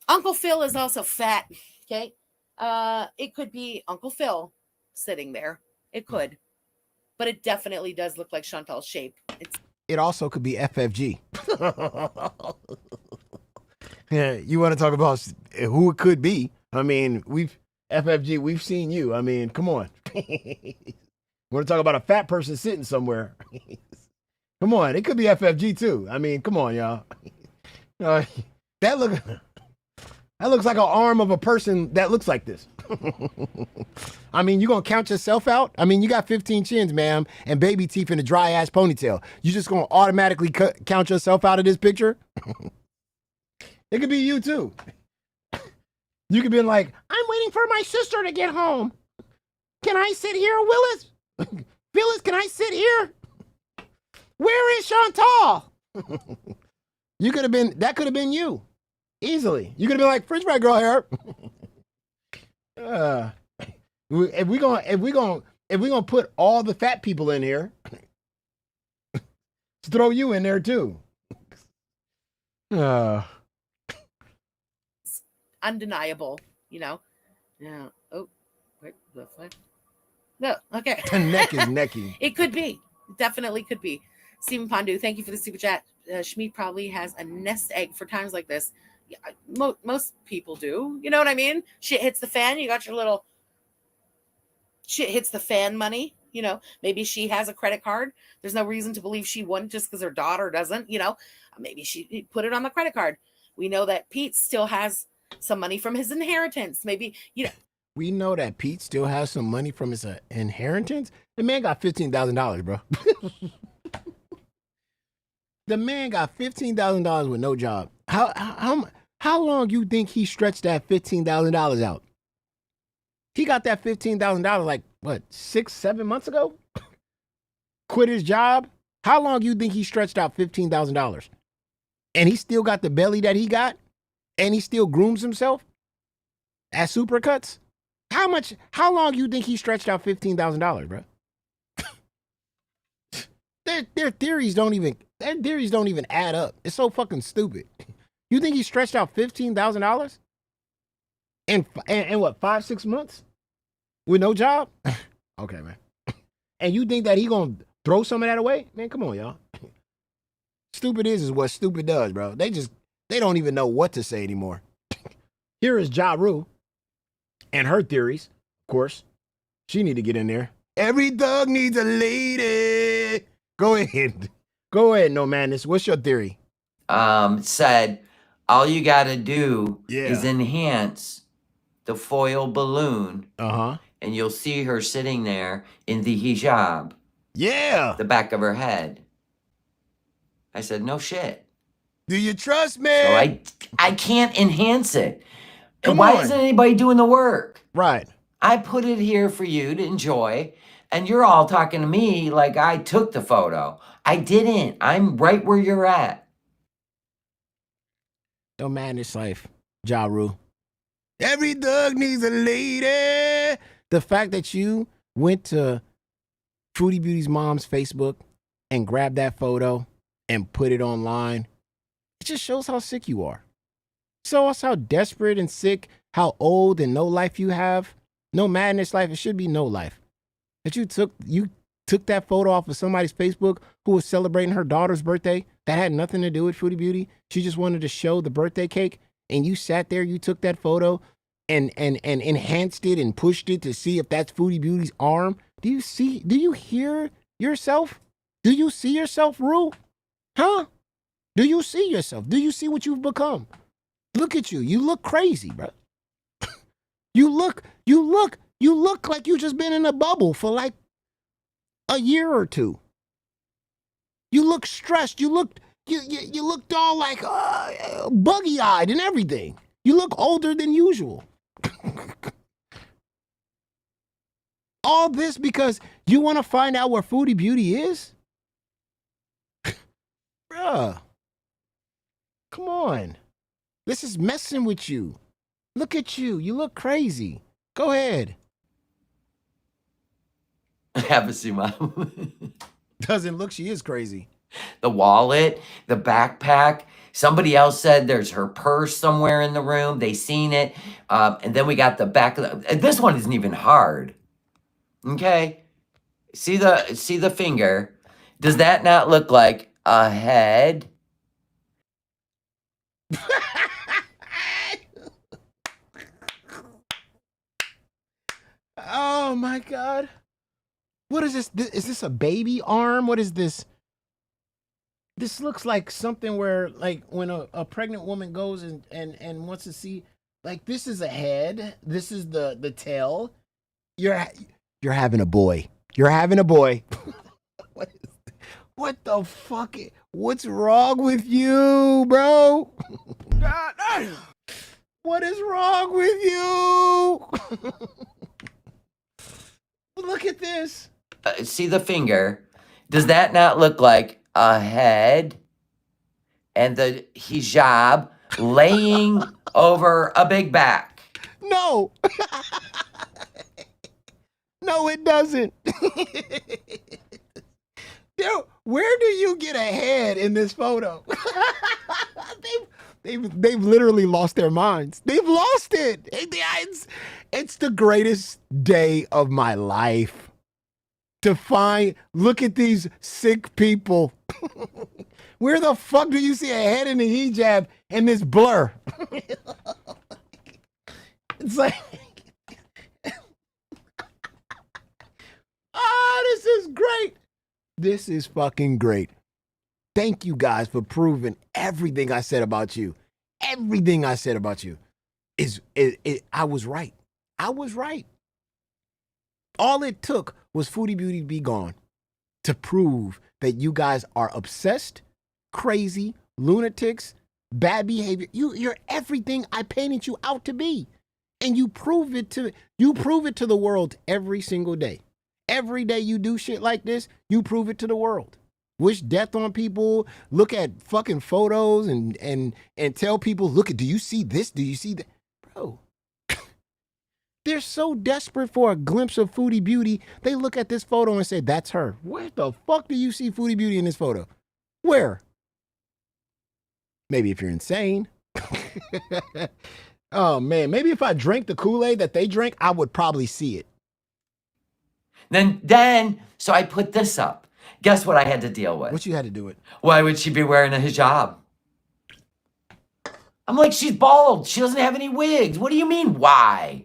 Uncle Phil is also fat. Okay. It could be Uncle Phil sitting there. It could. But it definitely does look like Chantal's shape. It also could be FFG. Yeah, you want to talk about who it could be? I mean, FFG, we've seen you. I mean, come on. Want to talk about a fat person sitting somewhere? Come on, it could be FFG too. I mean, come on, y'all. That looks like an arm of a person that looks like this. I mean, you gonna count yourself out? I mean, you got 15 chins, ma'am, and baby teeth and a dry ass ponytail. You just gonna automatically count yourself out of this picture? It could be you too. You could be like, I'm waiting for my sister to get home. Can I sit here, Willis? Phyllis, can I sit here? Where is Chantal? That could have been you. Easily. You could have been like, FrenchFriedGorl here. If we gonna put all the fat people in here, throw you in there too. Undeniable, you know. Yeah. Oh, wait, the fuck? No, okay. The neck is necking. It could be. It definitely could be. Stephen Pondu, thank you for the super chat. Shmi probably has a nest egg for times like this. Yeah, most people do. You know what I mean? Shit hits the fan. You got your little shit hits the fan money. You know, maybe she has a credit card. There's no reason to believe she wouldn't just because her daughter doesn't, you know. Maybe she put it on the credit card. We know that Pete still has some money from his inheritance. Maybe, you know. We know that Pete still has some money from his inheritance. The man got $15,000, bro. The man got $15,000 with no job. How long you think he stretched that $15,000 out? He got that $15,000 like what, 6-7 months ago? Quit his job. How long you think he stretched out $15,000? And he still got the belly that he got, and he still grooms himself at Supercuts. How long you think he stretched out $15,000, bro? Their theories don't even add up. It's so fucking stupid. You think he stretched out $15,000 in what, 5-6 months with no job? Okay, man. And you think that he gonna throw some of that away? Man, come on, y'all. Stupid is what stupid does, bro. They don't even know what to say anymore. Here is Ja Rule and her theories, of course. She need to get in there. Every thug needs a lady. Go ahead. Go ahead, No Madness. What's your theory? Said all you gotta do is enhance the foil balloon. And you'll see her sitting there in the hijab. Yeah. The back of her head. I said, no shit. Do you trust me? So I can't enhance it. Come and why on. isn't anybody doing the work? Right. I put it here for you to enjoy, and you're all talking to me like I took the photo. I didn't. I'm right where you're at. No Madness life. Ja Rule. Every thug needs a lady. The fact that you went to Foodie Beauty's mom's Facebook and grabbed that photo and put it online, it just shows how sick you are. Shows how desperate and sick, how old and no life you have. No Madness life. It should be no life. That you took that photo off of somebody's Facebook who was celebrating her daughter's birthday. That had nothing to do with Foodie Beauty. She just wanted to show the birthday cake. And you sat there, you took that photo and enhanced it and pushed it to see if that's Foodie Beauty's arm. Do you hear yourself? Do you see yourself, Rue? Huh? Do you see yourself? Do you see what you've become? Look at you. You look crazy, bro. You look like you just been in a bubble for like a year or two. You look stressed. You looked all like buggy-eyed and everything. You look older than usual. All this because you want to find out where Foodie Beauty is? Bruh. Come on. This is messing with you. Look at you. You look crazy. Go ahead. Have a see, Mom. Doesn't look, she is crazy. The wallet, the backpack. Somebody else said there's her purse somewhere in the room. They seen it. And then we got the back of the, this one isn't even hard. Okay. See the finger. Does that not look like a head? Oh my God. What is this? Is this a baby arm? What is this? This looks like something where, like, when a pregnant woman goes and wants to see, like, this is a head. This is the tail. You're having a boy. You're having a boy. What the fuck? What's wrong with you, bro? What is wrong with you? Look at this. See the finger. Does that not look like a head? And the hijab laying over a big back. No. No, it doesn't. Where do you get a head in this photo? They've literally lost their minds. They've lost it. It's the greatest day of my life. Look at these sick people. Where the fuck do you see a head in the hijab and this blur? It's like, this is great. This is fucking great. Thank you guys for proving everything I said about you. Everything I said about you I was right. I was right. All it took was Foodie Beauty to be gone to prove that you guys are obsessed, crazy, lunatics, bad behavior. You're everything I painted you out to be. And you prove it to the world every single day. Every day you do shit like this, you prove it to the world. Wish death on people, look at fucking photos and tell people, look, do you see this? Do you see that? Bro, they're so desperate for a glimpse of Foodie Beauty, they look at this photo and say, that's her. Where the fuck do you see Foodie Beauty in this photo? Where? Maybe if you're insane. Oh, man, maybe if I drank the Kool-Aid that they drank, I would probably see it. So I put this up. Guess what I had to deal with? What you had to do it? Why would she be wearing a hijab? I'm like, she's bald. She doesn't have any wigs. What do you mean, why?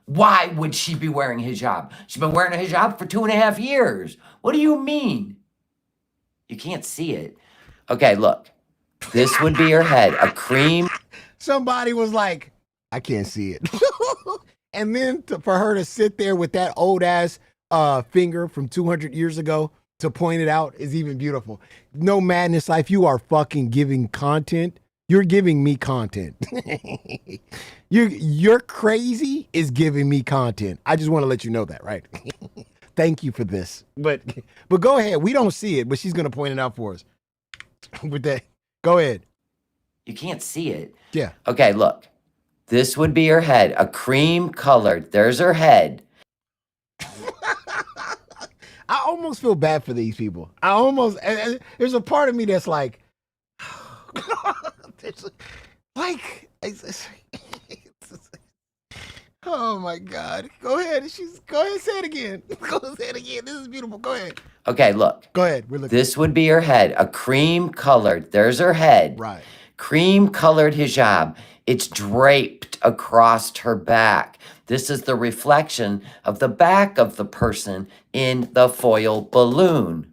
Why would she be wearing a hijab? She's been wearing a hijab for 2.5 years. What do you mean? You can't see it. Okay, look. This would be her head. A cream. Somebody was like, I can't see it. And then for her to sit there with that old ass finger from 200 years ago to point it out is even beautiful. No Madness Life, you are fucking giving content. You're giving me content. You're crazy is giving me content. I just want to let you know that, right? Thank you for this. But go ahead. We don't see it, but she's gonna point it out for us. With that, go ahead. You can't see it. Yeah. Okay, look. This would be her head. A cream colored. There's her head. I almost feel bad for these people. There's a part of me that's like, oh my God. Go ahead. Go ahead, say it again. Go say it again. This is beautiful. Go ahead. Okay, look. Go ahead. We're looking. This would be her head. A cream colored. There's her head. Right. Cream colored hijab. It's draped across her back. This is the reflection of the back of the person in the foil balloon.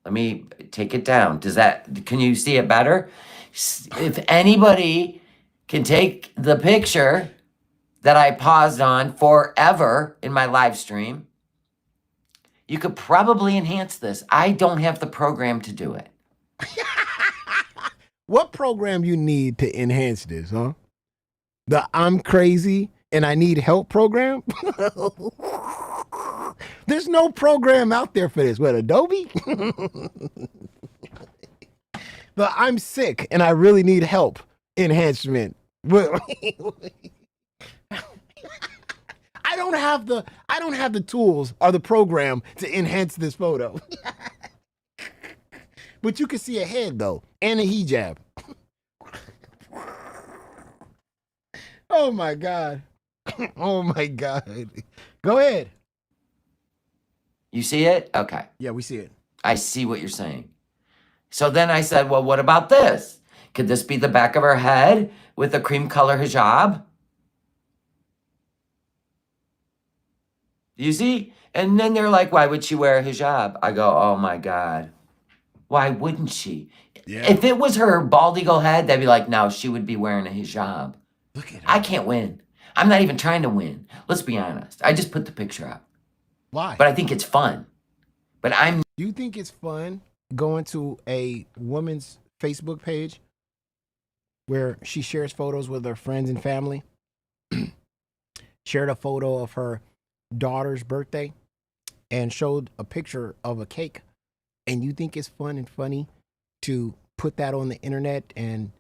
Let me take it down. Can you see it better? If anybody can take the picture that I paused on forever in my live stream, you could probably enhance this. I don't have the program to do it. What program you need to enhance this, huh? The I'm crazy and I need help program? There's no program out there for this. What, Adobe? The I'm sick and I really need help enhancement. I don't have the tools or the program to enhance this photo. But you can see a head though, and a hijab. Oh my God. Oh my God. Go ahead. You see it? Okay. Yeah, we see it. I see what you're saying. So then I said, well, what about this? Could this be the back of her head with a cream color hijab? You see? And then they're like, why would she wear a hijab? I go, oh my God. Why wouldn't she? Yeah. If it was her bald eagle head, they'd be like, no, she would be wearing a hijab. Look at her. I can't win. I'm not even trying to win. Let's be honest. I just put the picture up. Why? But I think it's fun. But You think it's fun going to a woman's Facebook page where she shares photos with her friends and family? Shared a photo of her daughter's birthday and showed a picture of a cake. And you think it's fun and funny to put that on the internet and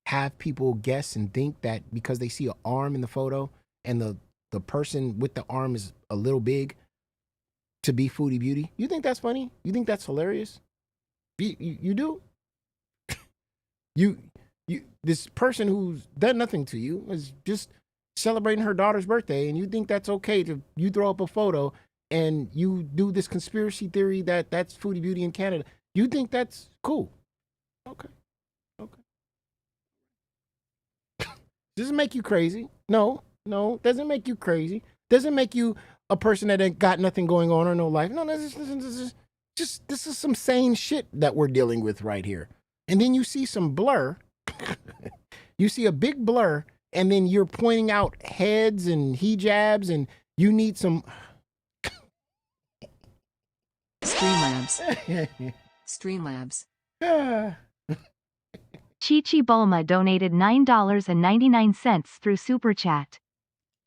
have people guess and think that because they see an arm in the photo and the person with the arm is a little big to be Foodie Beauty? You think that's funny? You think that's hilarious? You do? you this person who's done nothing to you is just celebrating her daughter's birthday, and you think that's okay to you throw up a photo and you do this conspiracy theory that's Foodie Beauty in Canada. You think that's cool? Okay. Does it make you crazy? No, doesn't make you crazy. Doesn't make you a person that ain't got nothing going on or no life. No, this is some sane shit that we're dealing with right here. And then you see some blur. You see a big blur, and then you're pointing out heads and hijabs, and you need some. Streamlabs. Streamlabs. Chichi Bulma donated $9.99 through Super Chat.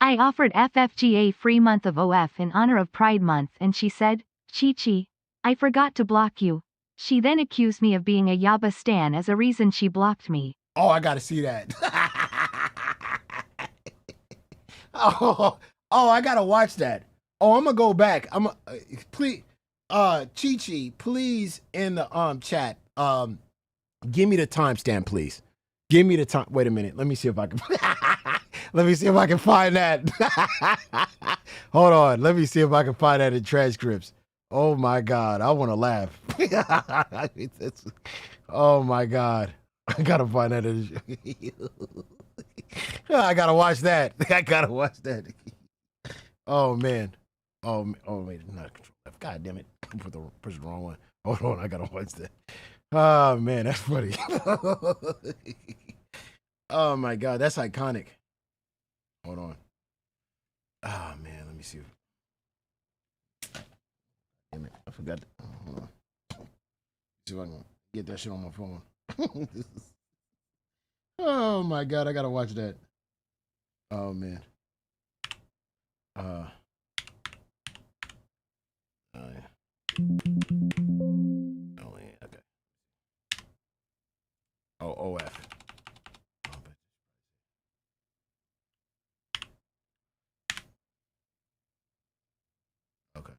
I offered FFG a free month of OF in honor of Pride Month, and she said, Chichi, I forgot to block you. She then accused me of being a Yaba stan as a reason she blocked me. Oh, I gotta see that. oh, I gotta watch that. Oh, I'm gonna go back. Please, Chi-Chi, please in the chat, give me the timestamp, please. Give me the time. Wait a minute. Let me see if I can. Let me see if I can find that. Hold on. Let me see if I can find that in transcripts. Oh my God, I want to laugh. Oh my God. I gotta find that. I gotta watch that. I gotta watch that. Oh man. Oh wait, not control F. God damn it. I pushed the wrong one. Hold on, I gotta watch that. Oh man, that's funny. Oh my God, that's iconic. Hold on. Oh man, let me see. Damn it, I forgot. Hold on. See if I can get that shit on my phone. Oh my God, I gotta watch that. Oh man. Oh yeah. Oh yeah, okay. Oh, OF. Okay.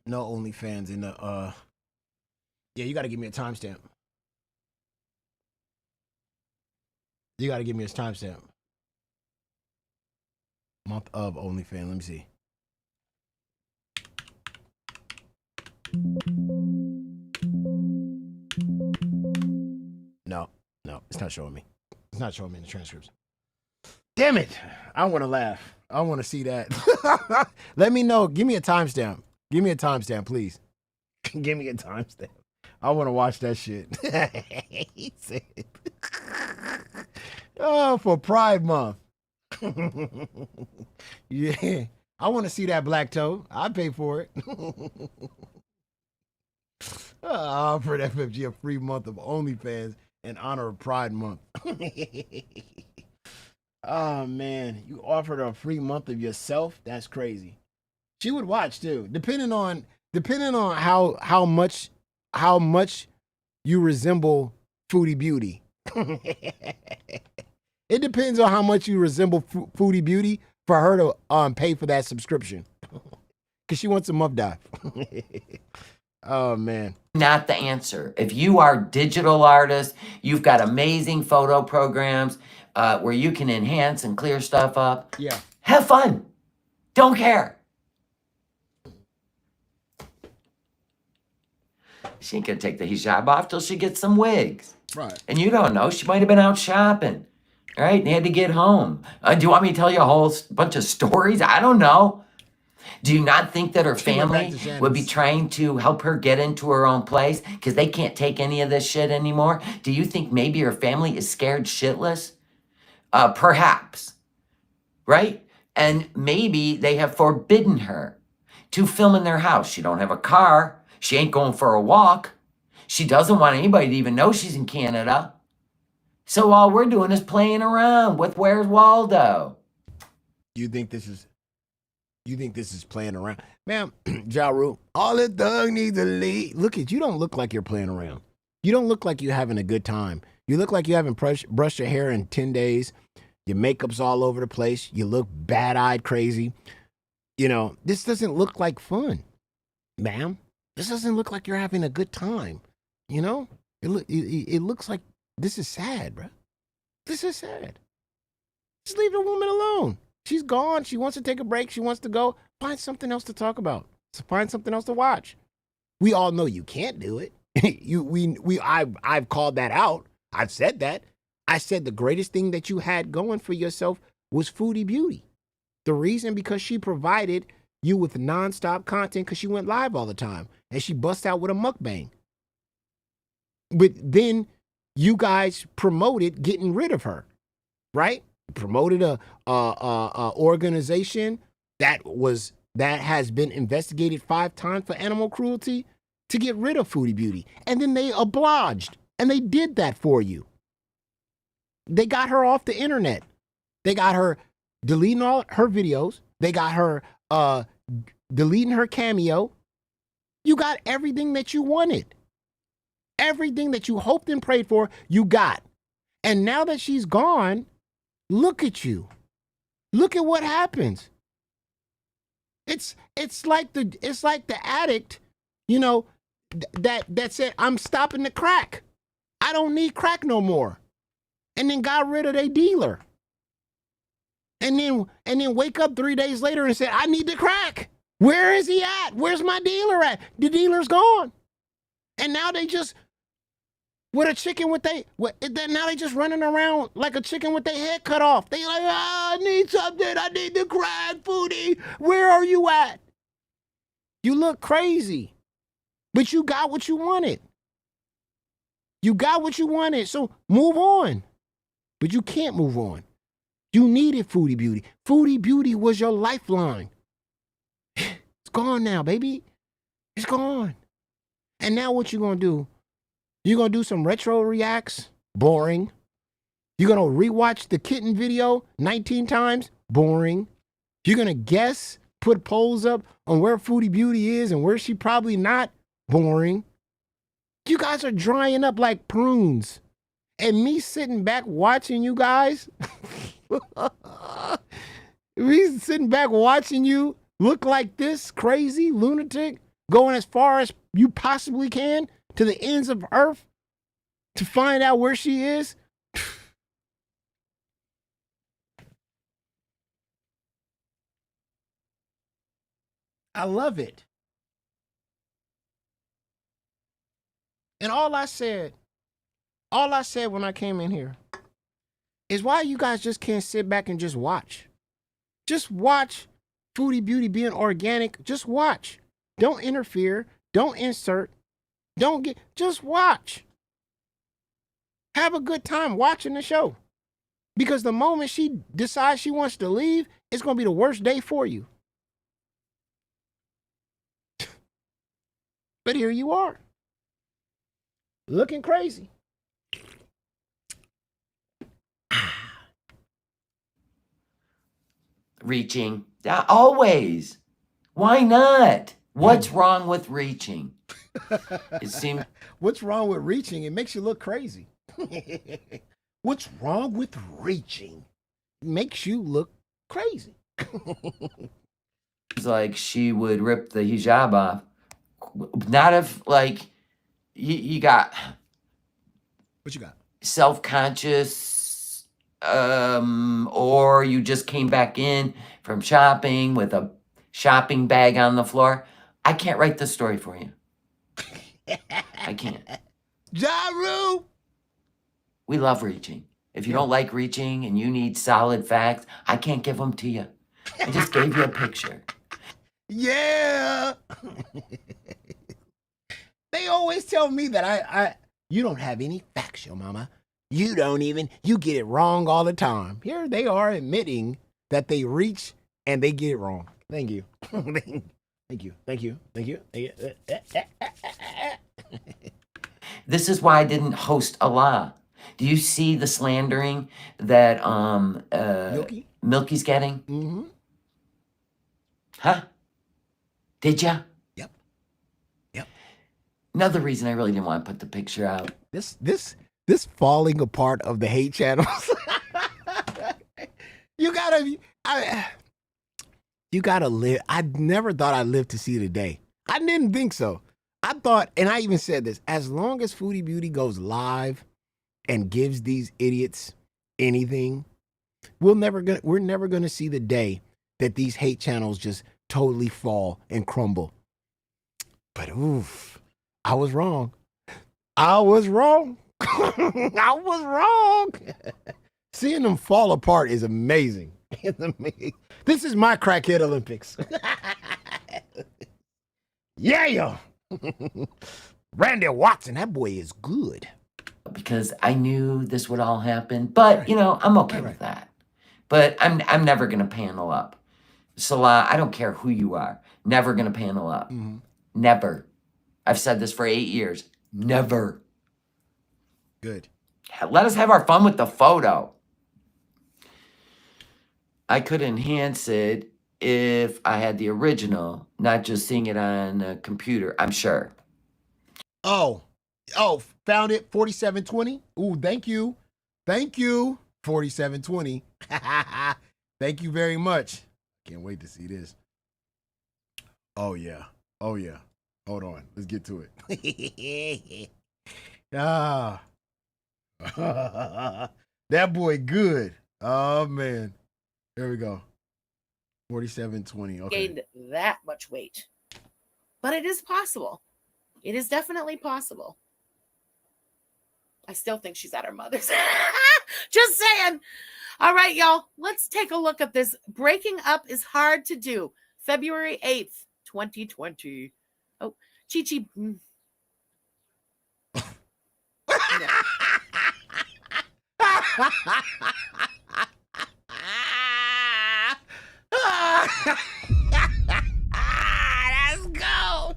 No OnlyFans in the yeah, you gotta give me a timestamp. You gotta give me a timestamp. Month of OnlyFans, let me see. No, it's not showing me. It's not showing me in the transcripts. Damn it! I want to laugh. I want to see that. Let me know. Give me a timestamp. Give me a timestamp, please. Give me a timestamp. I want to watch that shit. He said, oh, for Pride Month. Yeah. I want to see that black toe. I'd pay for it. I offered FFG a free month of OnlyFans in honor of Pride Month. Oh man, you offered her a free month of yourself? That's crazy. She would watch too, depending on how much you resemble Foodie Beauty. It depends on how much you resemble Foodie Beauty for her to pay for that subscription. Cause she wants a muff dive. Oh man. Not the answer. If you are digital artists, you've got amazing photo programs where you can enhance and clear stuff up. Yeah. Have fun. Don't care. She ain't gonna take the hijab off till she gets some wigs. Right. And you don't know. She might have been out shopping. Right? And had to get home. Do you want me to tell you a whole bunch of stories? I don't know. Do you not think that her family would be trying to help her get into her own place because they can't take any of this shit anymore? Do you think maybe her family is scared shitless? Perhaps, right? And maybe they have forbidden her to film in their house. She don't have a car. She ain't going for a walk. She doesn't want anybody to even know she's in Canada. So all we're doing is playing around with Where's Waldo? You think this is playing around? Ma'am, Ja Rule, all the thug needs to leave. Look at you, don't look like you're playing around. You don't look like you're having a good time. You look like you haven't brushed your hair in 10 days. Your makeup's all over the place. You look bad-eyed crazy. You know, this doesn't look like fun, ma'am. This doesn't look like you're having a good time. You know, it looks like this is sad, bro. This is sad. Just leave the woman alone. She's gone. She wants to take a break. She wants to go. Find something else to talk about. So find something else to watch. We all know you can't do it. I've called that out. I've said that. I said the greatest thing that you had going for yourself was Foodie Beauty. The reason, because she provided you with nonstop content because she went live all the time and she bust out with a mukbang. But then you guys promoted getting rid of her, right? Promoted a organization that has been investigated 5 times for animal cruelty to get rid of Foodie Beauty. And then they obliged and they did that for you. They got her off the internet. They got her deleting all her videos. They got her deleting her Cameo. You got everything that you wanted. Everything that you hoped and prayed for, you got. And now that she's gone, look at you. Look at what happens. It's like the addict, you know, that said, I'm stopping the crack. I don't need crack no more. And then got rid of their dealer. And then wake up 3 days later and say, I need the crack. Where is he at? Where's my dealer at? The dealer's gone. And now they just, with a chicken with now they just running around like a chicken with their head cut off. They like, I need something. I need the crack, Foodie. Where are you at? You look crazy. But you got what you wanted. You got what you wanted. So move on. But you can't move on. You needed Foodie Beauty. Foodie Beauty was your lifeline. It's gone now, baby. It's gone. And now what you gonna do? You're gonna do some retro reacts? Boring. You're gonna rewatch the kitten video 19 times? Boring. You're gonna guess, put polls up on where Foodie Beauty is and where she probably not? Boring. You guys are drying up like prunes. And me sitting back watching you guys, me sitting back watching you look like this crazy lunatic, going as far as you possibly can to the ends of earth to find out where she is. I love it. And all I said when I came in here is why you guys just can't sit back and just watch. Just watch Foodie Beauty being organic. Just watch. Don't interfere. Don't insert. Just watch. Have a good time watching the show. Because the moment she decides she wants to leave, it's going to be the worst day for you. But here you are. Looking crazy. Reaching. Yeah, always. Why not? What's wrong with reaching? It seems. What's wrong with reaching? It makes you look crazy. What's wrong with reaching? It makes you look crazy. It's like she would rip the hijab off. Not if, like, you got. What you got? Self-conscious, or you just came back in from shopping with a shopping bag on the floor. I can't write the story for you. I can't. Jaru! We love reaching. If you don't like reaching and you need solid facts, I can't give them to you. I just gave you a picture. Yeah. They always tell me that you don't have any facts, yo mama. You get it wrong all the time. Here they are admitting that they reach and they get it wrong. Thank you. Thank you. This is why I didn't host Allah. Do you see the slandering that Milky's getting? Mm-hmm. Huh? Did ya? Yep. Another reason I really didn't want to put the picture out. This falling apart of the hate channels. You gotta live. I never thought I'd live to see the day. I didn't think so. I thought, and I even said this, as long as Foodie Beauty goes live and gives these idiots anything, we're never gonna see the day that these hate channels just totally fall and crumble. But oof, I was wrong. I was wrong. I was wrong. Seeing them fall apart is amazing. It's amazing. This is my crackhead Olympics. Yeah. Randy Watson, that boy is good. Because I knew this would all happen. But, you know, I'm okay with that. But I'm never going to panel up. Salah, I don't care who you are. Never going to panel up. Mm-hmm. Never. I've said this for 8 years. Never. Good. Let us have our fun with the photo. I could enhance it if I had the original, not just seeing it on a computer, I'm sure. Oh, found it, 4720. Ooh, thank you. 4720. Thank you very much. Can't wait to see this. Oh yeah. Hold on, let's get to it. That boy good. Oh man. There we go. 4720. Okay. Gained that much weight. But it is possible. It is definitely possible. I still think she's at her mother's. Just saying. All right, y'all. Let's take a look at this. Breaking up is hard to do. February 8th, 2020. Oh, Chi-Chi. No. Let's go.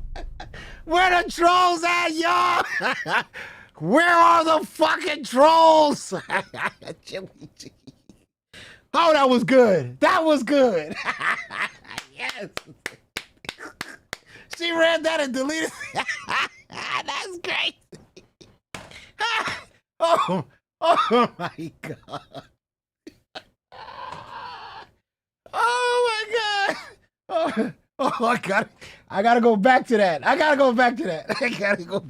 Where the trolls at, y'all? Where are the fucking trolls? Oh, that was good. That was good. Yes. She read that and deleted it. That's great. Oh my God. Oh my God. I gotta go back to that. I gotta go.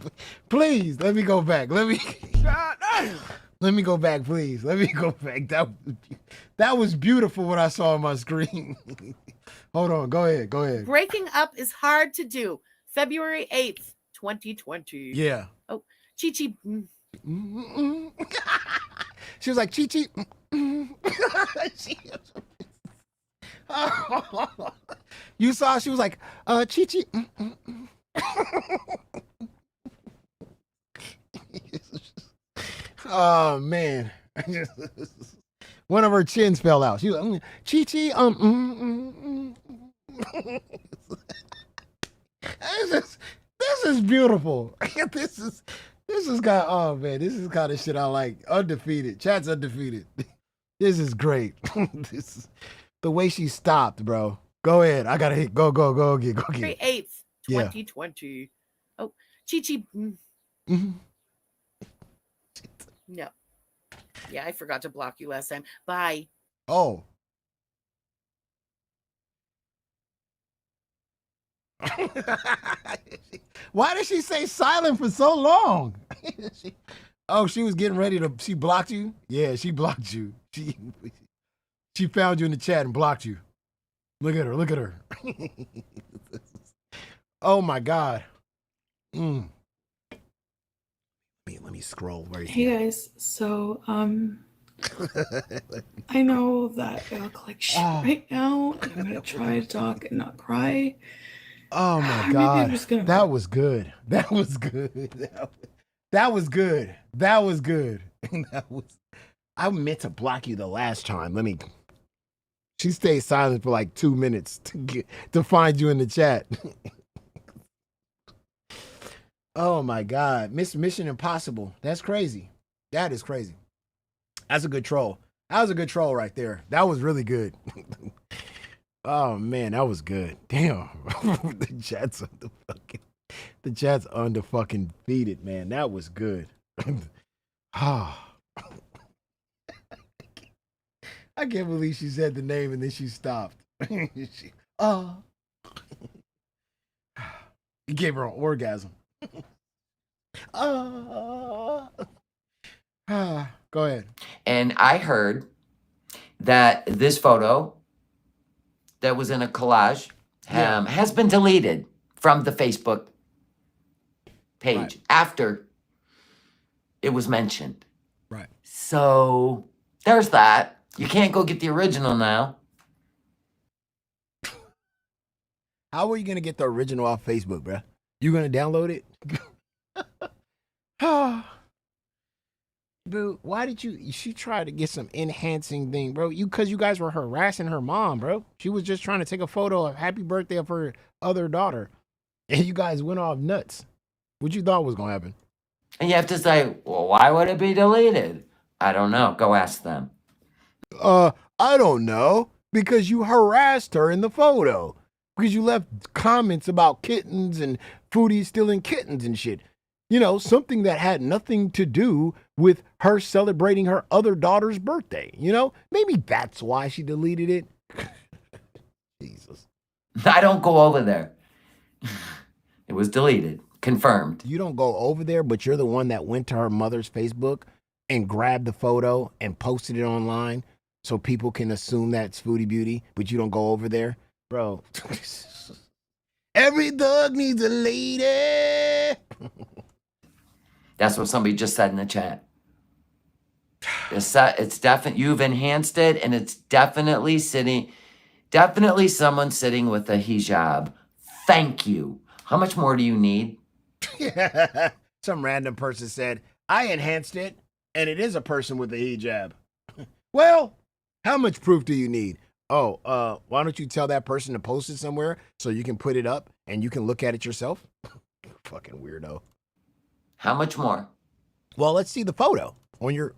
Please, let me go back. Let me go back, please. Let me go back. That was beautiful what I saw on my screen. Hold on. Go ahead. Breaking up is hard to do. February 8th, 2020. Yeah. Oh, Chi-Chi. She was like, Chi-Chi. You saw she was like, Chi-Chi. Oh man. One of her chins fell out. She was like, Chi-Chi, This is beautiful. This is got, oh man, this is kind of shit I like. Undefeated. Chat's undefeated. This is great. This is the way she stopped, bro. Go ahead. I gotta hit. Go again. February 8th, 2020. Yeah. Oh, Chi-Chi. Mm-hmm. No. Yeah, I forgot to block you last time. Bye. Oh. Why did she say silent for so long? She was getting ready to. She blocked you? Yeah, she blocked you. She found you in the chat and blocked you. Look at her. Oh my God. Let me scroll. Where Hey guys, so I know that I look like shit right now. I'm gonna try to talk and not cry. Oh my God. That was good. I meant to block you the last time. She stayed silent for like 2 minutes to find you in the chat. Oh my God. Mission Impossible. That's crazy. That is crazy. That's a good troll. That was a good troll right there. That was really good. Oh man, that was good. Damn. The chat's under fucking beated, man. That was good. Ah. I can't believe she said the name and then she stopped. You gave her an orgasm. Go ahead. And I heard that this photo that was in a collage has been deleted from the Facebook page after it was mentioned. Right. So there's that. You can't go get the original now. How are you gonna get the original off Facebook, bruh? You gonna download it? Boo, why did she tried to get some enhancing thing, bro? Because you guys were harassing her mom, bro. She was just trying to take a photo of happy birthday of her other daughter. And you guys went off nuts. What you thought was gonna happen? And you have to say, well, why would it be deleted? I don't know. Go ask them. I don't know. Because you harassed her in the photo. Because you left comments about kittens and Foodie stealing kittens and shit. You know, something that had nothing to do with her celebrating her other daughter's birthday. You know, maybe that's why she deleted it. Jesus. I don't go over there. It was deleted. Confirmed. You don't go over there, but you're the one that went to her mother's Facebook and grabbed the photo and posted it online so people can assume that's Foodie Beauty, but you don't go over there. Bro, every dog needs a lady. That's what somebody just said in the chat. It's definitely, you've enhanced it, and it's definitely someone sitting with a hijab. Thank you. How much more do you need? Some random person said, I enhanced it, and it is a person with a hijab. Well, how much proof do you need? Oh, why don't you tell that person to post it somewhere so you can put it up and you can look at it yourself? Fucking weirdo. How much more? Well, let's see the photo on your.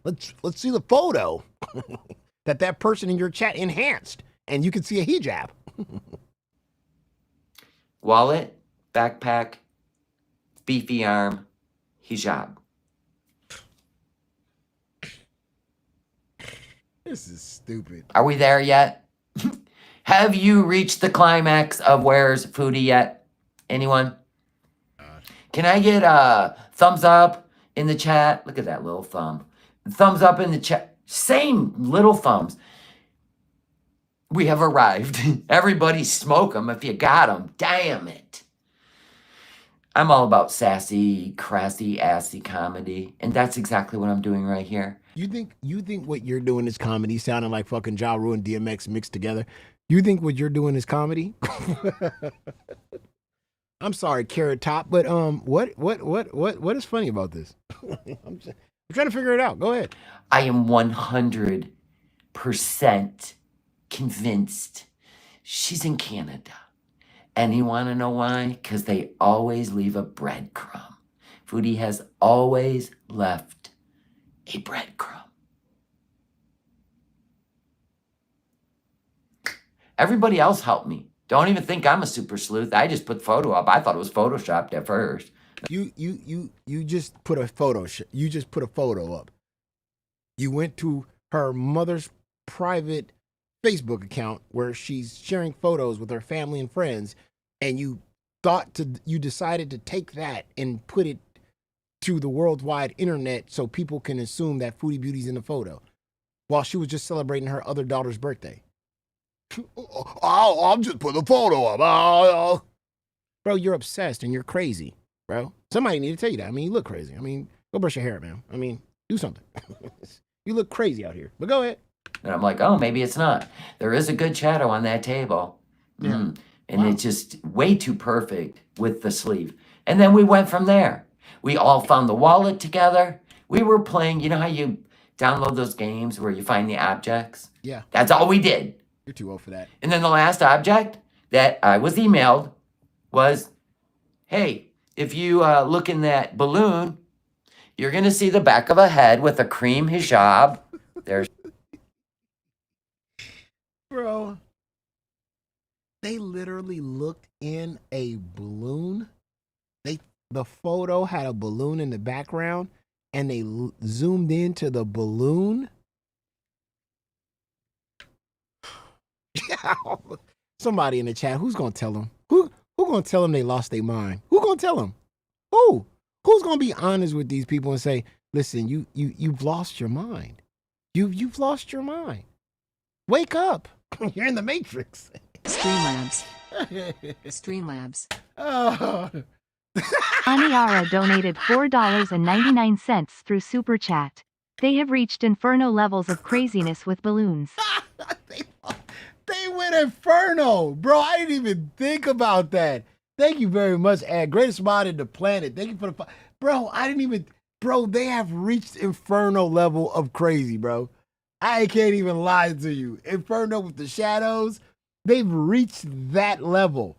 Let's see the photo that person in your chat enhanced, and you can see a hijab. Wallet, backpack, beefy arm, hijab. This is stupid. Are we there yet? Have you reached the climax of Where's Foodie yet? Anyone? Can I get a thumbs up in the chat? Look at that little thumb. Thumbs up in the chat. Same little thumbs. We have arrived. Everybody smoke them if you got them. Damn it. I'm all about sassy, crassy, assy comedy. And that's exactly what I'm doing right here. You think what you're doing is comedy, sounding like fucking Ja Rule and DMX mixed together? You think what you're doing is comedy? I'm sorry, Carrot Top, but what is funny about this? I'm trying to figure it out. Go ahead. I am 100% convinced she's in Canada. And you want to know why? Because they always leave a breadcrumb. Foodie has always left a breadcrumb. Everybody else helped me. Don't even think I'm a super sleuth. I just put the photo up. I thought it was photoshopped at first. You just put a photo. You just put a photo up. You went to her mother's private Facebook account where she's sharing photos with her family and friends, and you decided to take that and put it to the worldwide internet so people can assume that Foodie Beauty's in the photo while she was just celebrating her other daughter's birthday. I'm just putting a photo up. Bro, you're obsessed and you're crazy, bro. Somebody need to tell you that. I mean, you look crazy. I mean, go brush your hair, man. I mean, do something. You look crazy out here. But go ahead. And I'm like, oh, maybe it's not. There is a good shadow on that table. Yeah. And it's just way too perfect with the sleeve. And then we went from there. We all found the wallet together. We were playing, you know how you download those games where you find the objects? Yeah. That's all we did. You're too old for that. And then the last object that I was emailed was, hey, if you look in that balloon, you're going to see the back of a head with a cream hijab. There's. Bro, they literally looked in a balloon. The photo had a balloon in the background, and they zoomed into the balloon. Somebody in the chat, who's gonna tell them? Who gonna tell them they lost their mind? Who gonna tell them? Who's gonna be honest with these people and say, listen, you've lost your mind. You've lost your mind. Wake up. You're in the Matrix. Streamlabs. Streamlabs. Oh. Aniara donated $4.99 through Super Chat. They have reached inferno levels of craziness with balloons. They went inferno, bro. I didn't even think about that. Thank you very much, Ad. Greatest mod in the planet. Thank you for the bro. I didn't even, bro. They have reached inferno level of crazy, bro. I can't even lie to you. Inferno with the shadows, they've reached that level.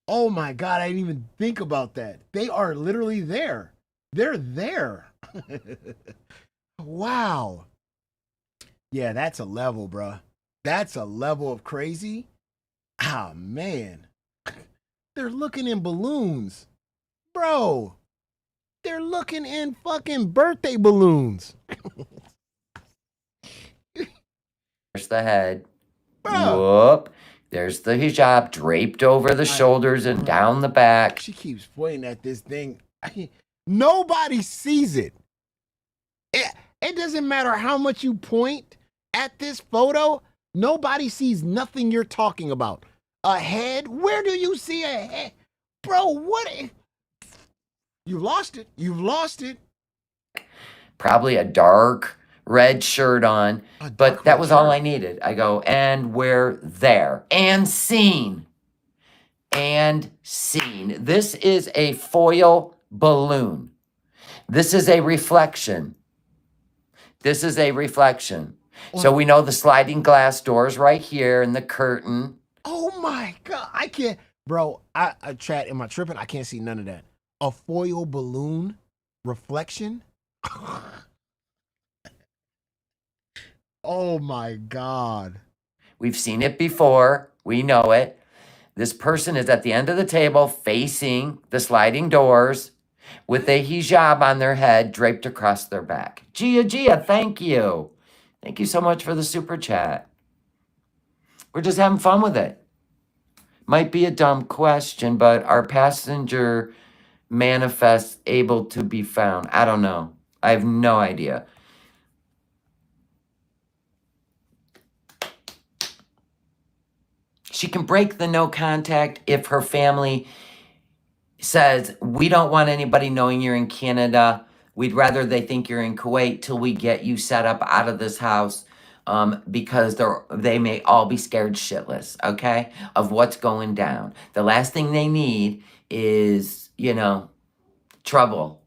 Oh my God, I didn't even think about that. They are literally there. They're there. Wow. Yeah, that's a level, bro. That's a level of crazy. Ah, man. They're looking in balloons. Bro, they're looking in fucking birthday balloons. There's the head. Bro. Whoop. There's the hijab draped over the shoulders and down the back. She keeps pointing at this thing. Nobody sees it. It doesn't matter how much you point at this photo. Nobody sees nothing you're talking about. A head? Where do you see a head? Bro, what? You lost it. You've lost it. Probably a dark red shirt on, but that was all I needed. I go, and we're there. And scene. And scene. This is a foil balloon. This is a reflection. This is a reflection. So we know the sliding glass doors right here and the curtain. Oh my God. I can't. Bro, I chat, am I tripping? I can't see none of that. A foil balloon reflection? Oh my God. We've seen it before. We know it. This person is at the end of the table facing the sliding doors with a hijab on their head draped across their back. Gia, thank you. Thank you so much for the super chat. We're just having fun with it. Might be a dumb question, but are passenger manifests able to be found? I don't know. I have no idea. She can break the no contact if her family says, we don't want anybody knowing you're in Canada. We'd rather they think you're in Kuwait till we get you set up out of this house, because they may all be scared shitless, okay, of what's going down. The last thing they need is, trouble.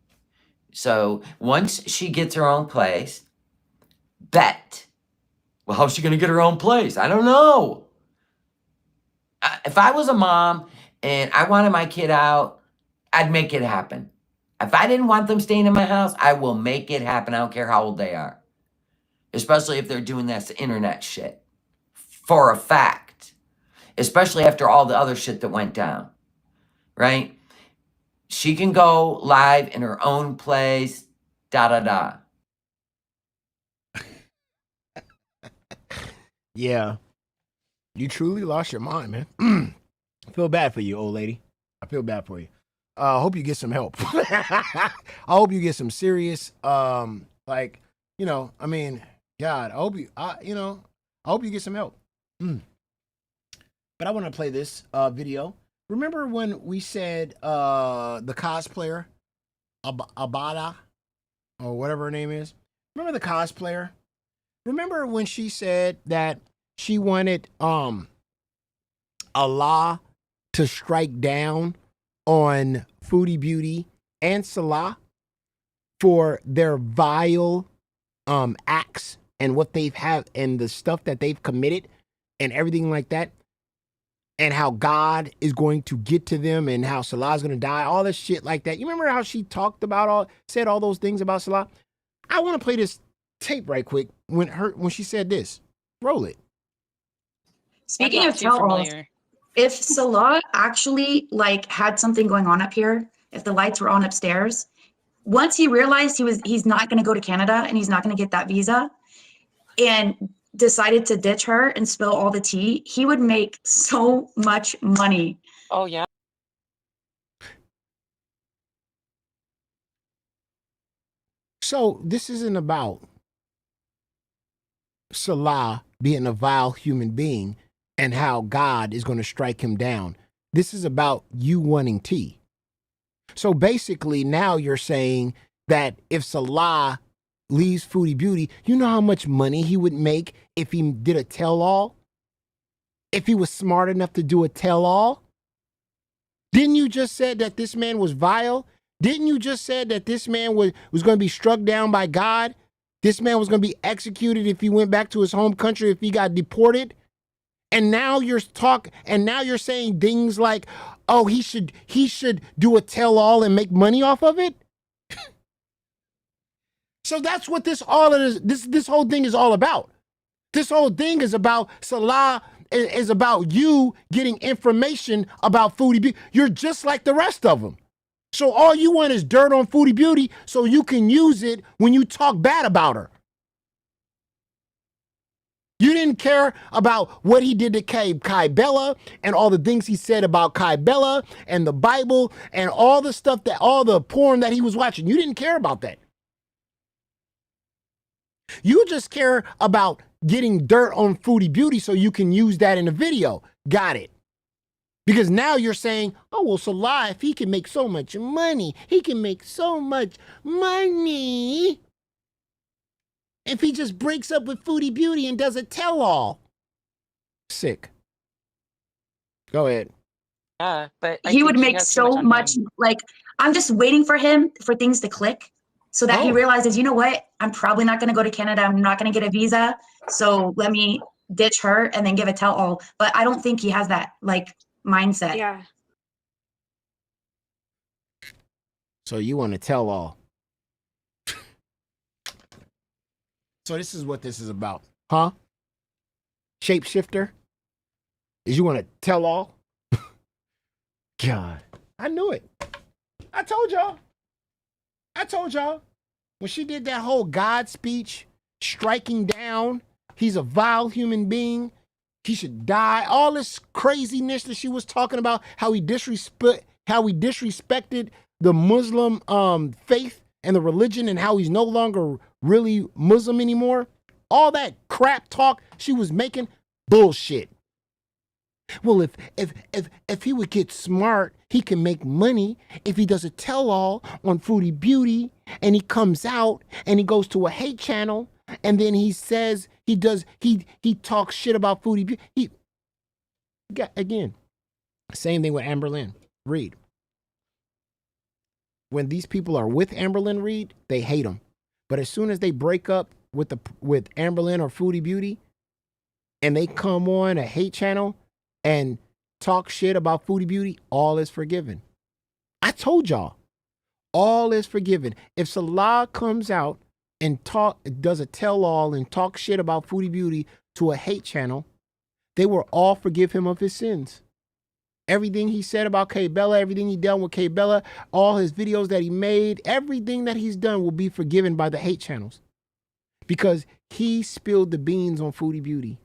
So once she gets her own place, bet. Well, how's she going to get her own place? I don't know. If I was a mom and I wanted my kid out, I'd make it happen. If I didn't want them staying in my house, I will make it happen. I don't care how old they are. Especially if they're doing this internet shit. For a fact. Especially after all the other shit that went down. Right? She can go live in her own place. Da. Yeah. You truly lost your mind, man. I feel bad for you, old lady. I feel bad for you. I hope you get some help. I hope you get some serious, God, I hope you get some help. But I want to play this video. Remember when we said the cosplayer, Abada, or whatever her name is? Remember the cosplayer? Remember when she said that she wanted Allah to strike down on Foodie Beauty and Salah for their vile acts and what they've had and the stuff that they've committed and everything like that, and how God is going to get to them and how Salah's going to die, all this shit like that. You remember how she said all those things about Salah? I want to play this tape right quick when she said this. Roll it. Speaking of tell-alls, if Salah actually had something going on up here, if the lights were on upstairs, once he realized he's not going to go to Canada and he's not going to get that visa, and decided to ditch her and spill all the tea, he would make so much money. Oh yeah. So this isn't about Salah being a vile human being and how God is going to strike him down. This is about you wanting tea. So basically, now you're saying that if Salah leaves Foodie Beauty, you know how much money he would make if he did a tell-all? If he was smart enough to do a tell-all? Didn't you just said that this man was vile? Didn't you just said that this man was going to be struck down by God? This man was going to be executed if he went back to his home country, if he got deported? And now you're saying things like, oh, he should do a tell-all and make money off of it? So that's what this whole thing is all about. This whole thing is about Salah, is about you getting information about Foodie Beauty. You're just like the rest of them. So all you want is dirt on Foodie Beauty so you can use it when you talk bad about her. You didn't care about what he did to Kai Bella and all the things he said about Kai Bella and the Bible and all the stuff all the porn that he was watching. You didn't care about that. You just care about getting dirt on Foodie Beauty so you can use that in a video. Got it. Because now you're saying, oh, well, Salah, if he can make so much money, he can make so much money if he just breaks up with Foodie Beauty and does a tell-all. Sick. Go ahead. Yeah, but He would make so much, like, I'm just waiting for him for things to click so that he realizes, you know what, I'm probably not going to go to Canada. I'm not going to get a visa. So let me ditch her and then give a tell-all. But I don't think he has that, like, mindset. Yeah. So you want to tell all. So this is what this is about. Huh? Shapeshifter? Is you want to tell all? God. I knew it. I told y'all. When she did that whole God speech, striking down, he's a vile human being, he should die, all this craziness that she was talking about, how he disrespected the Muslim faith and the religion and how he's no longer really Muslim anymore. All that crap talk she was making, bullshit. Well, if he would get smart, he can make money if he does a tell-all on Foodie Beauty and he comes out and he goes to a hate channel and then he says he talks shit about Foodie Beauty. Again, same thing with Amberlynn Reed. When these people are with Amberlynn Reed, they hate them. But as soon as they break up with Amberlynn or Foodie Beauty and they come on a hate channel and talk shit about Foodie Beauty, all is forgiven. I told y'all, all is forgiven. If Salah comes out and does a tell-all and talk shit about Foodie Beauty to a hate channel, they will all forgive him of his sins. Everything he said about K Bella, everything he done with K Bella, all his videos that he made, everything that he's done will be forgiven by the hate channels because he spilled the beans on Foodie Beauty.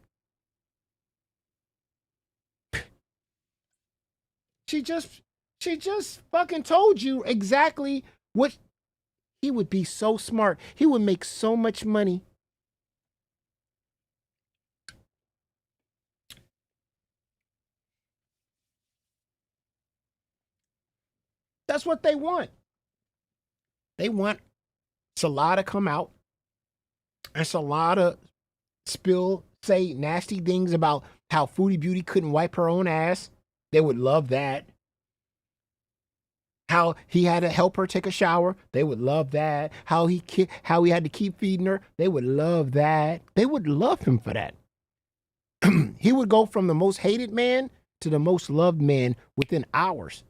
She just fucking told you exactly what he would be. So smart. He would make so much money. That's what they want. They want Salah to come out and Salah to say nasty things about how Foodie Beauty couldn't wipe her own ass. They would love that. How he had to help her take a shower. They would love that. How he had to keep feeding her. They would love that. They would love him for that. He would go from the most hated man to the most loved man within hours.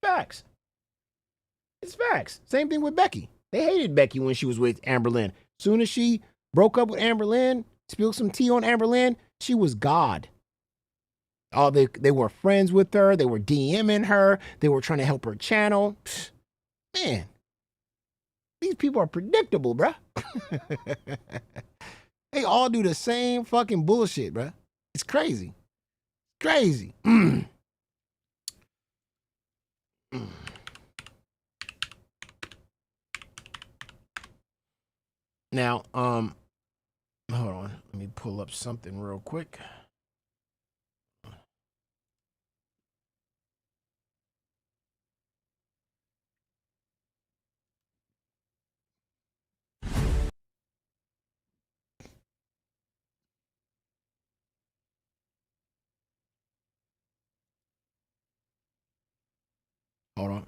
Facts. It's facts. Same thing with Becky. They hated Becky when she was with Amberlynn. Soon as she broke up with Amberlynn, spilled some tea on Amberlynn, she was God. Oh, they were friends with her. They were DMing her. They were trying to help her channel. Man, these people are predictable, bruh. They all do the same fucking bullshit, bruh. It's crazy. Crazy. Now, hold on. Let me pull up something real quick. Hold on.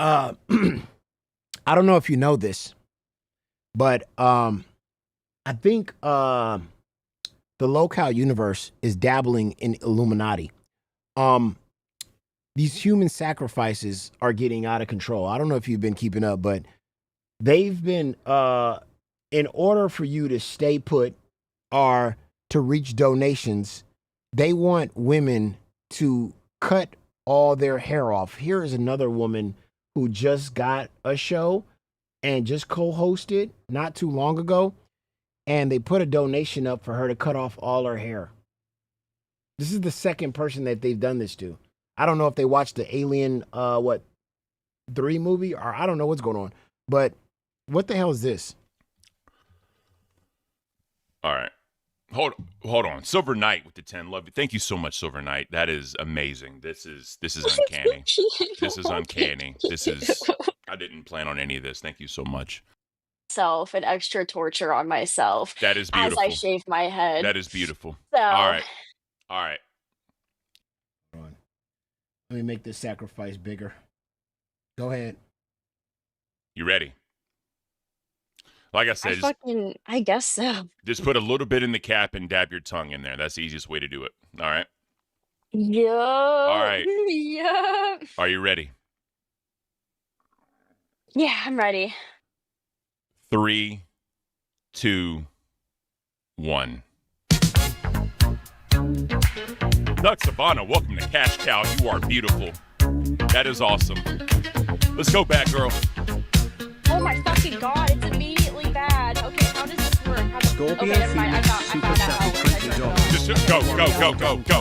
I don't know if you know this, but I think the locale universe is dabbling in Illuminati. These human sacrifices are getting out of control. I don't know if you've been keeping up, but they've been in order for you to stay put or to reach donations, they want women to cut all their hair off. Here is another woman who just got a show and just co-hosted not too long ago, and they put a donation up for her to cut off all her hair. This is the second person that they've done this to. I don't know if they watched the Alien 3 movie, or I don't know what's going on, but what the hell is this? All right. Hold on. Silver Knight with the 10. Love you. Thank you so much, Silver Knight. That is amazing. This is uncanny. This is uncanny. I didn't plan on any of this. Thank you so much. Self and extra torture on myself. That is beautiful. As I shave my head. That is beautiful. So, All right. Hold on. Let me make this sacrifice bigger. Go ahead. You ready? Like I said, I guess so. just put a little bit in the cap and dab your tongue in there. That's the easiest way to do it. All right? Yeah. All right. Yeah. Are you ready? Yeah, I'm ready. 3, 2, 1. Doug Savannah, welcome to Cash Cow. You are beautiful. That is awesome. Let's go back, girl. Oh my fucking god, it's immediately bad. Okay, how does this work? Okay, never mind. I found out how it works. Just go. Let's go. God damn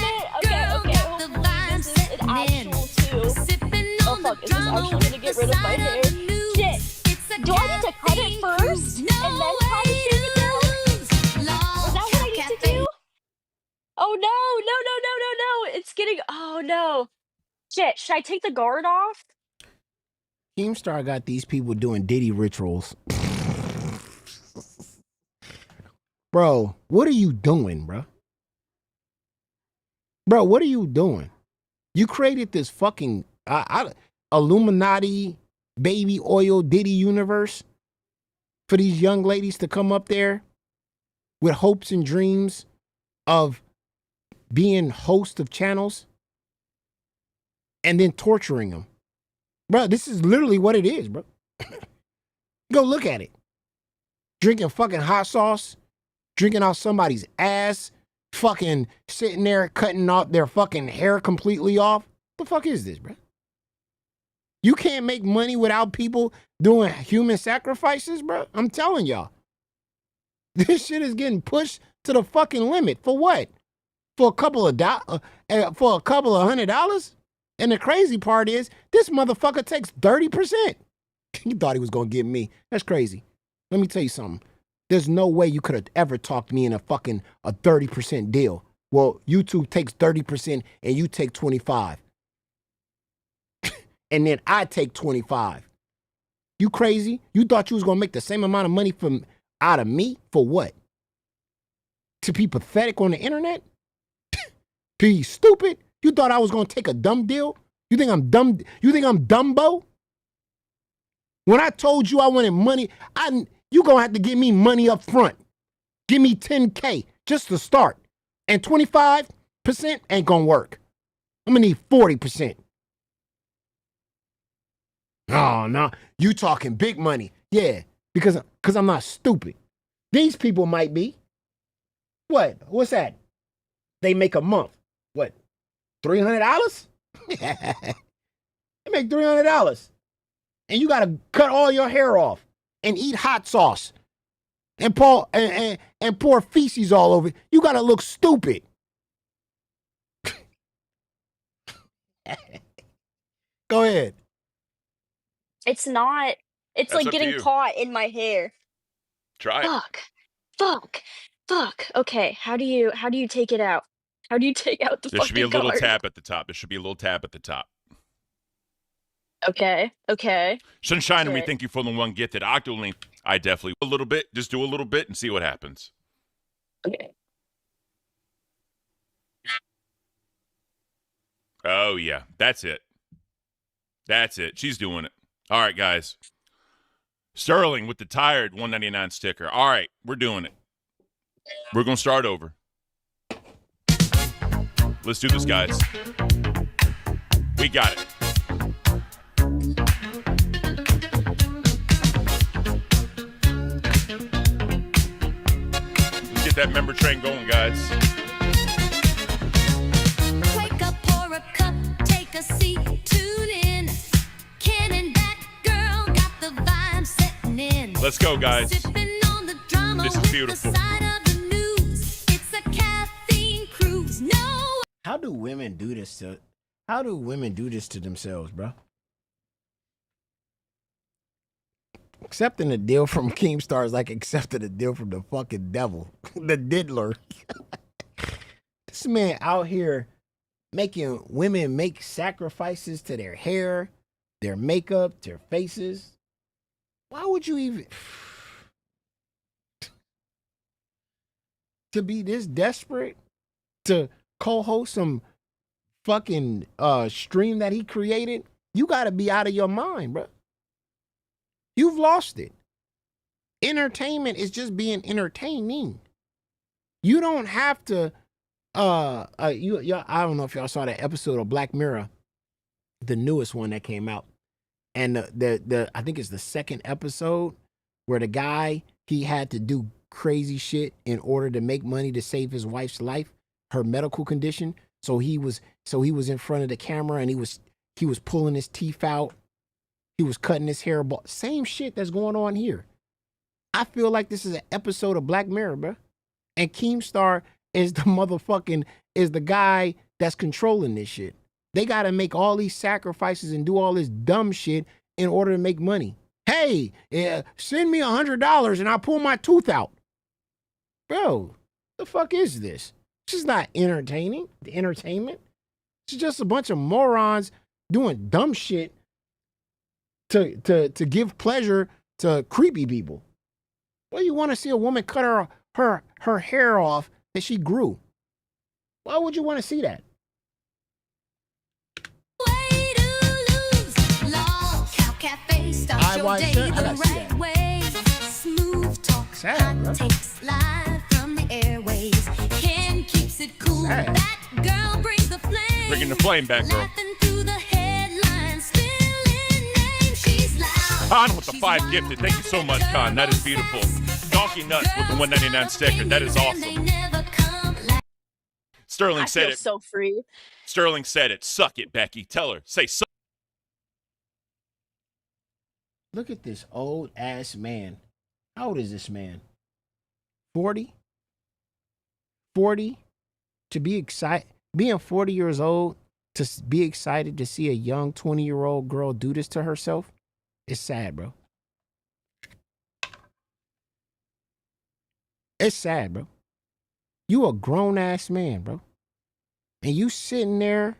it. Okay, hold on. This is an actual 2. Oh fuck, is this actually gonna get rid of my hair? Shit. Do I need to cut it first? And then try to shave it down? Is that what I need to do? Oh no. It's getting, oh no. Shit, should I take the guard off? Keemstar got these people doing Diddy rituals. Bro, what are you doing, bro? Bro, what are you doing? You created this fucking Illuminati baby oil Diddy universe for these young ladies to come up there with hopes and dreams of being host of channels and then torturing them. Bro, this is literally what it is, bro. Go look at it. Drinking fucking hot sauce, drinking out somebody's ass, fucking sitting there cutting off their fucking hair completely off. The fuck is this, bro? You can't make money without people doing human sacrifices, bro. I'm telling y'all. This shit is getting pushed to the fucking limit. For what? For a couple of $100? And the crazy part is, this motherfucker takes 30%. He thought he was gonna get me. That's crazy. Let me tell you something. There's no way you could have ever talked me in a 30% deal. Well, YouTube takes 30% and you take 25. And then I take 25. You crazy? You thought you was gonna make the same amount of money out of me? For what? To be pathetic on the internet? Be stupid? You thought I was gonna take a dumb deal? You think I'm dumb? You think I'm Dumbo? When I told you I wanted money, you gonna have to give me money up front. Give me 10K just to start. And 25% ain't gonna work. I'm gonna need 40%. Oh, no, you talking big money. Yeah, because I'm not stupid. These people might be. What? What's that? They make a month. What? $300? They make $300. And you got to cut all your hair off and eat hot sauce and pour feces all over it, you gotta look stupid. Go ahead. It's not. It's That's like up to getting you. caught in my hair. Try it. Fuck. Okay, how do you take it out? How do you take out the There should be a fucking little card? tap at the top. There should be a little tap at the top. Okay. Sunshine, and we Shit. thank you for the one gifted. Octolink, I definitely a little bit. Just do a little bit and see what happens. Okay. Oh yeah, that's it. That's it. She's doing it. All right, guys. Sterling with the tired 199 sticker. All right, we're doing it. We're gonna start over. Let's do this, guys. We got it. Let's get that member train going, guys. Wake up, pour a cup, take a seat, tune in. Ken and that girl got the vibe setting in. Let's go, guys. Sipping on the drama This is with beautiful. the side of the news. It's a caffeine cruise. No. How do women do this to themselves, bro? Accepting a deal from Keemstar is like accepting a deal from the fucking devil, the diddler. This man out here making women make sacrifices to their hair, their makeup, their faces. Why would you even to be this desperate to co-host some fucking stream that he created? You got to be out of your mind, bro. You've lost it. Entertainment is just being entertaining. You don't have to I don't know if y'all saw that episode of Black Mirror, the newest one that came out. And the I think it's the second episode where the guy, he had to do crazy shit in order to make money to save his wife's life, her medical condition. So he was in front of the camera and he was pulling his teeth out. He was cutting his hair. Same shit that's going on here. I feel like this is an episode of Black Mirror, bro. And Keemstar is the guy that's controlling this shit. They got to make all these sacrifices and do all this dumb shit in order to make money. Hey, send me $100 and I'll pull my tooth out. Bro, the fuck is this? This is not entertainment. It's just a bunch of morons doing dumb shit to give pleasure to creepy people. Well, you want to see a woman cut her hair off that she grew. Why would you want to see that? Way to lose. Long Cow Cafe starts your day the right way. Smooth talk, hot takes live from the airways. Ken keeps it cool. That girl brings the flame. Bringing the flame back, girl. Laughing through the headlines, spilling names. She's loud. Khan with the 5 gifted. Thank you so much, Khan. That is beautiful. Donkey Nuts with the 199 sticker. That is awesome. Sterling I said feel it. so free. Sterling said it. Suck it, Becky. Tell her. Say suck. Look at this old ass man. How old is this man? 40? 40? To be excited, being 40 years old, to be excited to see a young 20-year-old girl do this to herself, it's sad, bro. It's sad, bro. You a grown-ass man, bro. And you sitting there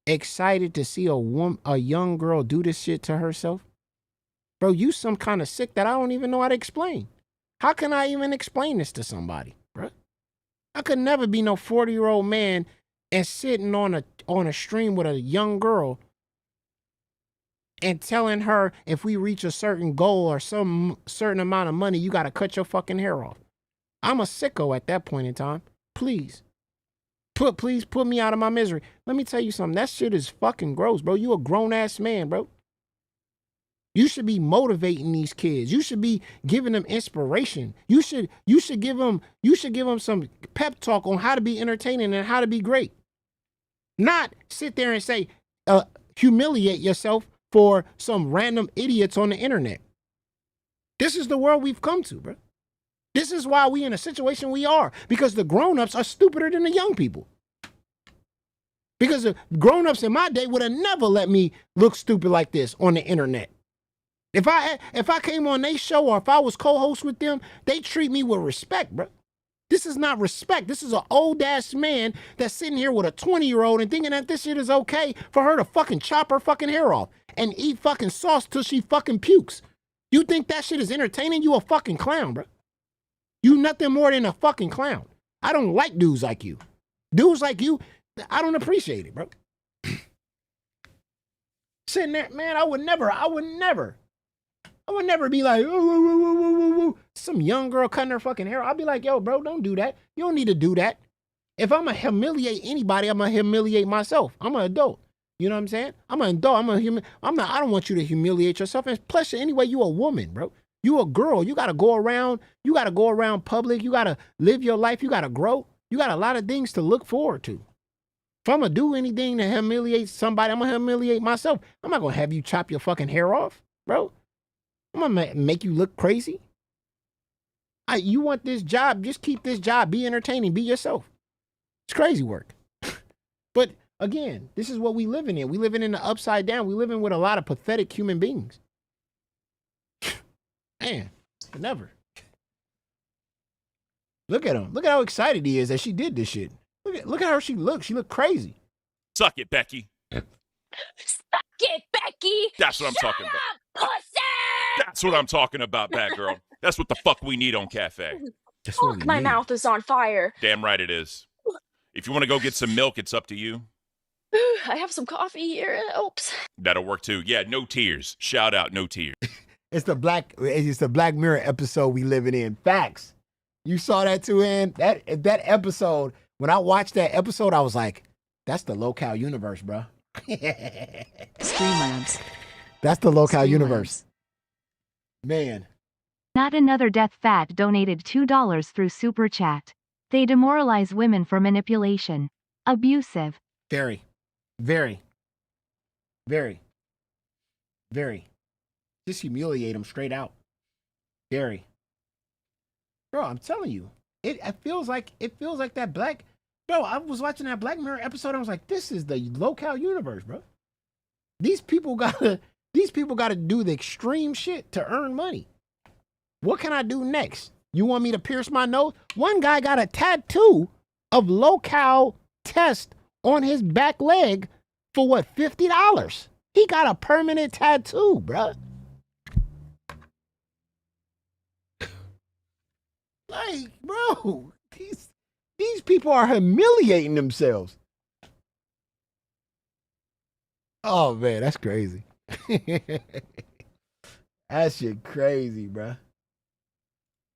excited to see a young girl do this shit to herself? Bro, you some kind of sick that I don't even know how to explain. How can I even explain this to somebody, bro? I could never be no 40-year-old man and sitting on a stream with a young girl and telling her if we reach a certain goal or some certain amount of money, you got to cut your fucking hair off. I'm a sicko at that point in time. Please put me out of my misery. Let me tell you something. That shit is fucking gross, bro. You a grown-ass man, bro. You should be motivating these kids. You should be giving them inspiration. You should give them some pep talk on how to be entertaining and how to be great. Not sit there and say, humiliate yourself for some random idiots on the internet. This is the world we've come to, bro. This is why we in a situation we are, because the grown-ups are stupider than the young people. Because the grown-ups in my day would have never let me look stupid like this on the internet. If I came on their show or if I was co-host with them, they treat me with respect, bro. This is not respect. This is an old-ass man that's sitting here with a 20-year-old and thinking that this shit is okay for her to fucking chop her fucking hair off and eat fucking sauce till she fucking pukes. You think that shit is entertaining? You a fucking clown, bro. You nothing more than a fucking clown. I don't like dudes like you. Dudes like you, I don't appreciate it, bro. Sitting there, man, I would never be like, ooh, some young girl cutting her fucking hair. I'll be like, yo, bro, don't do that. You don't need to do that. If I'm going to humiliate anybody, I'm going to humiliate myself. I'm an adult. You know what I'm saying? I'm an adult. I don't want you to humiliate yourself. And plus, anyway, you a woman, bro. You a girl. You got to go around. You got to go around public. You got to live your life. You got to grow. You got a lot of things to look forward to. If I'm going to do anything to humiliate somebody, I'm going to humiliate myself. I'm not going to have you chop your fucking hair off, bro. I'm going to make you look crazy. You want this job, just keep this job. Be entertaining. Be yourself. It's crazy work. But again, this is what we living in. We living in the upside down. We living with a lot of pathetic human beings. Man, never. Look at him. Look at how excited he is that she did this shit. Look at how she looks. She looked crazy. Suck it, Becky. Suck it, Becky. That's what I'm talking Shut about. up, pussy. That's what I'm talking about, bad girl. That's what the fuck we need on Cafe. Fuck, my mouth is on fire. Damn right it is. If you want to go get some milk, it's up to you. I have some coffee here. Oops. That'll work too. Yeah, no tears. Shout out, no tears. It's the Black Mirror episode we living in. Facts. You saw that too, Ann? That episode, when I watched that episode, I was like, that's the locale universe, bro. Streamlabs. That's the locale universe. Man. Not Another Death Fat donated $2 through Super Chat. They demoralize women for manipulation. Abusive. Very. Very. Very. Very. Just humiliate them straight out. Very. Bro, I'm telling you, it feels like that Black. Bro, I was watching that Black Mirror episode. I was like, this is the locale universe, bro. These people gotta do the extreme shit to earn money. What can I do next? You want me to pierce my nose? One guy got a tattoo of locale test on his back leg for what, $50? He got a permanent tattoo, bro. Like, bro, these people are humiliating themselves. Oh man, that's crazy. That shit crazy, bro.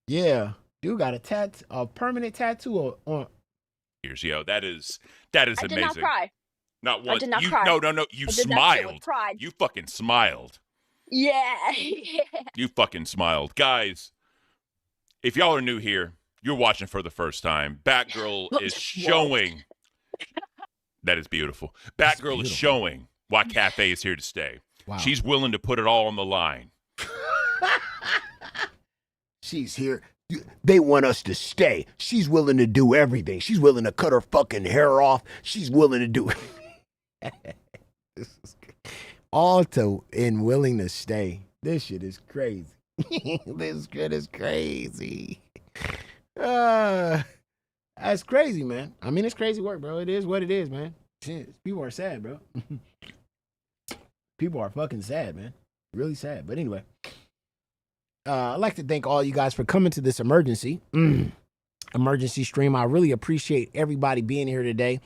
Yeah, dude got a permanent tattoo on. Yo, that is I amazing. did not cry. Not once. I did not You, cry. No. You I did that shit smiled. with pride. You fucking smiled. Yeah. You fucking smiled, guys. If y'all are new here, you're watching for the first time. Batgirl is showing. That is beautiful. Batgirl is showing why Cafe is here to stay. Wow. She's willing to put it all on the line. She's here. They want us to stay. She's willing to do everything. She's willing to cut her fucking hair off. She's willing to do all to and willing to stay. This shit is crazy. This shit is crazy. That's crazy, man. I mean, it's crazy work, bro. It is what it is, man. Shit, people are sad, bro. People are fucking sad, man. Really sad. But anyway, I'd like to thank all you guys for coming to this emergency stream. I really appreciate everybody being here today.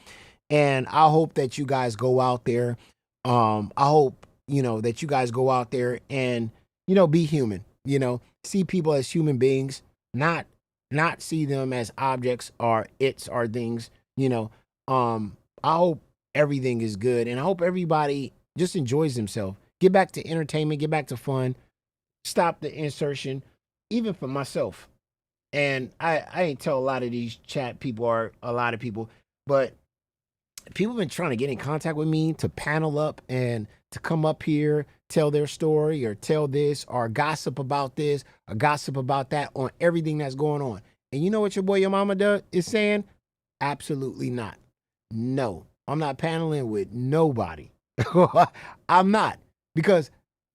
And I hope that you guys go out there. I hope, that you guys go out there and, be human, see people as human beings, not see them as objects or things, I hope everything is good. And I hope everybody just enjoys themselves. Get back to entertainment, get back to fun. Stop the insertion, even for myself. And I ain't tell a lot of these chat people or a lot of people, but people have been trying to get in contact with me to panel up and to come up here tell their story or tell this or gossip about this or gossip about that on everything that's going on. And you know what your boy, your mama is saying? Absolutely not. No, I'm not paneling with nobody. I'm not, because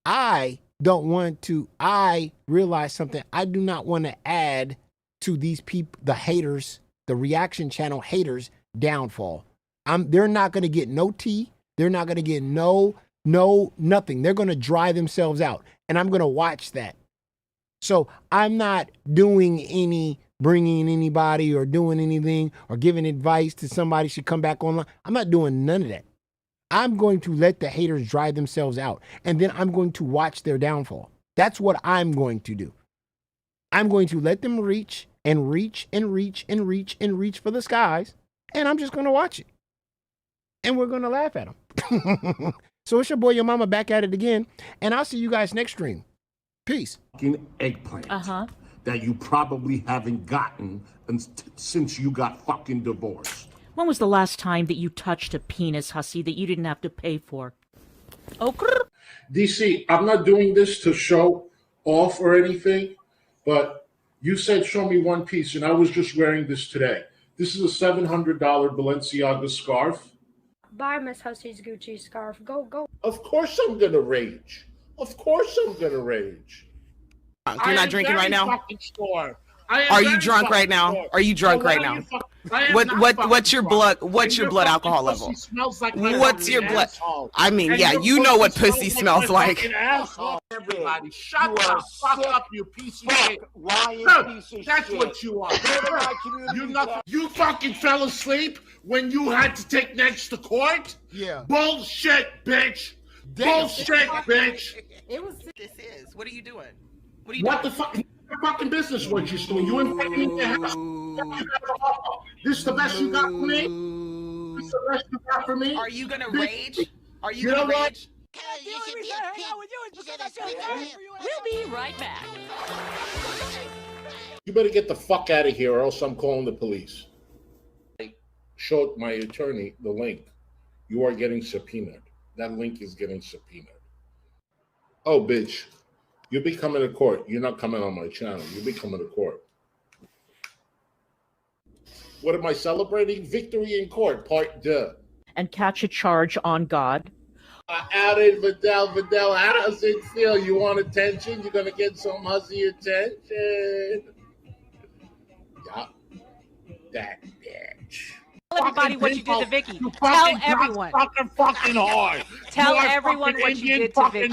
I don't want to. I realize something. I do not want to add to these people, the haters, the reaction channel haters' downfall. They're not going to get no tea. They're not going to get no nothing. They're going to dry themselves out, and I'm going to watch that. So I'm not bringing anybody or doing anything or giving advice to somebody should come back online. I'm not doing none of that. I'm going to let the haters dry themselves out, and then I'm going to watch their downfall. That's what I'm going to do. I'm going to let them reach and reach and reach and reach and reach for the skies, and I'm just going to watch it. And we're going to laugh at them. So it's your boy, your mama, back at it again, and I'll see you guys next stream. Peace. Eggplant that you probably haven't gotten since you got fucking divorced. When was the last time that you touched a penis, hussy, that you didn't have to pay for? Oh, DC, I'm not doing this to show off or anything, but you said show me one piece, and I was just wearing this today. This is a $700 Balenciaga scarf. Buy Miss Hussy's Gucci scarf. Go. Of course I'm gonna rage. Of course I'm gonna rage. You're not drinking right now? Sure. Are you drunk right now? Are you drunk right now? What's your blood alcohol level? What's your blood? I mean, yeah, you know what pussy smells like. Everybody, shut the fuck up, you piece of shit. That's what you are. You fucking fell asleep when you had to take next to court? Yeah. Bullshit, bitch. Bullshit, bitch. It was. This is. What are you doing? What the fuck? Fucking business what you're doing. You invited me in your house. This is the best you got for me? This is the best you got for me? Are you gonna rage? Are you gonna rage? We'll be right back. You better get the fuck out of here or else I'm calling the police. Showed my attorney the link. You are getting subpoenaed. That link is getting subpoenaed. Oh, bitch. You'll be coming to court. You're not coming on my channel. You'll be coming to court. What am I celebrating? Victory in court, part 2. And catch a charge on God. Added Vidal, how does it feel? You want attention? You're going to get some hussy attention. Yeah. That bitch. Tell everybody what you did to Vicky. Tell everyone. Fucking hard. Tell everyone what you did to Vicky.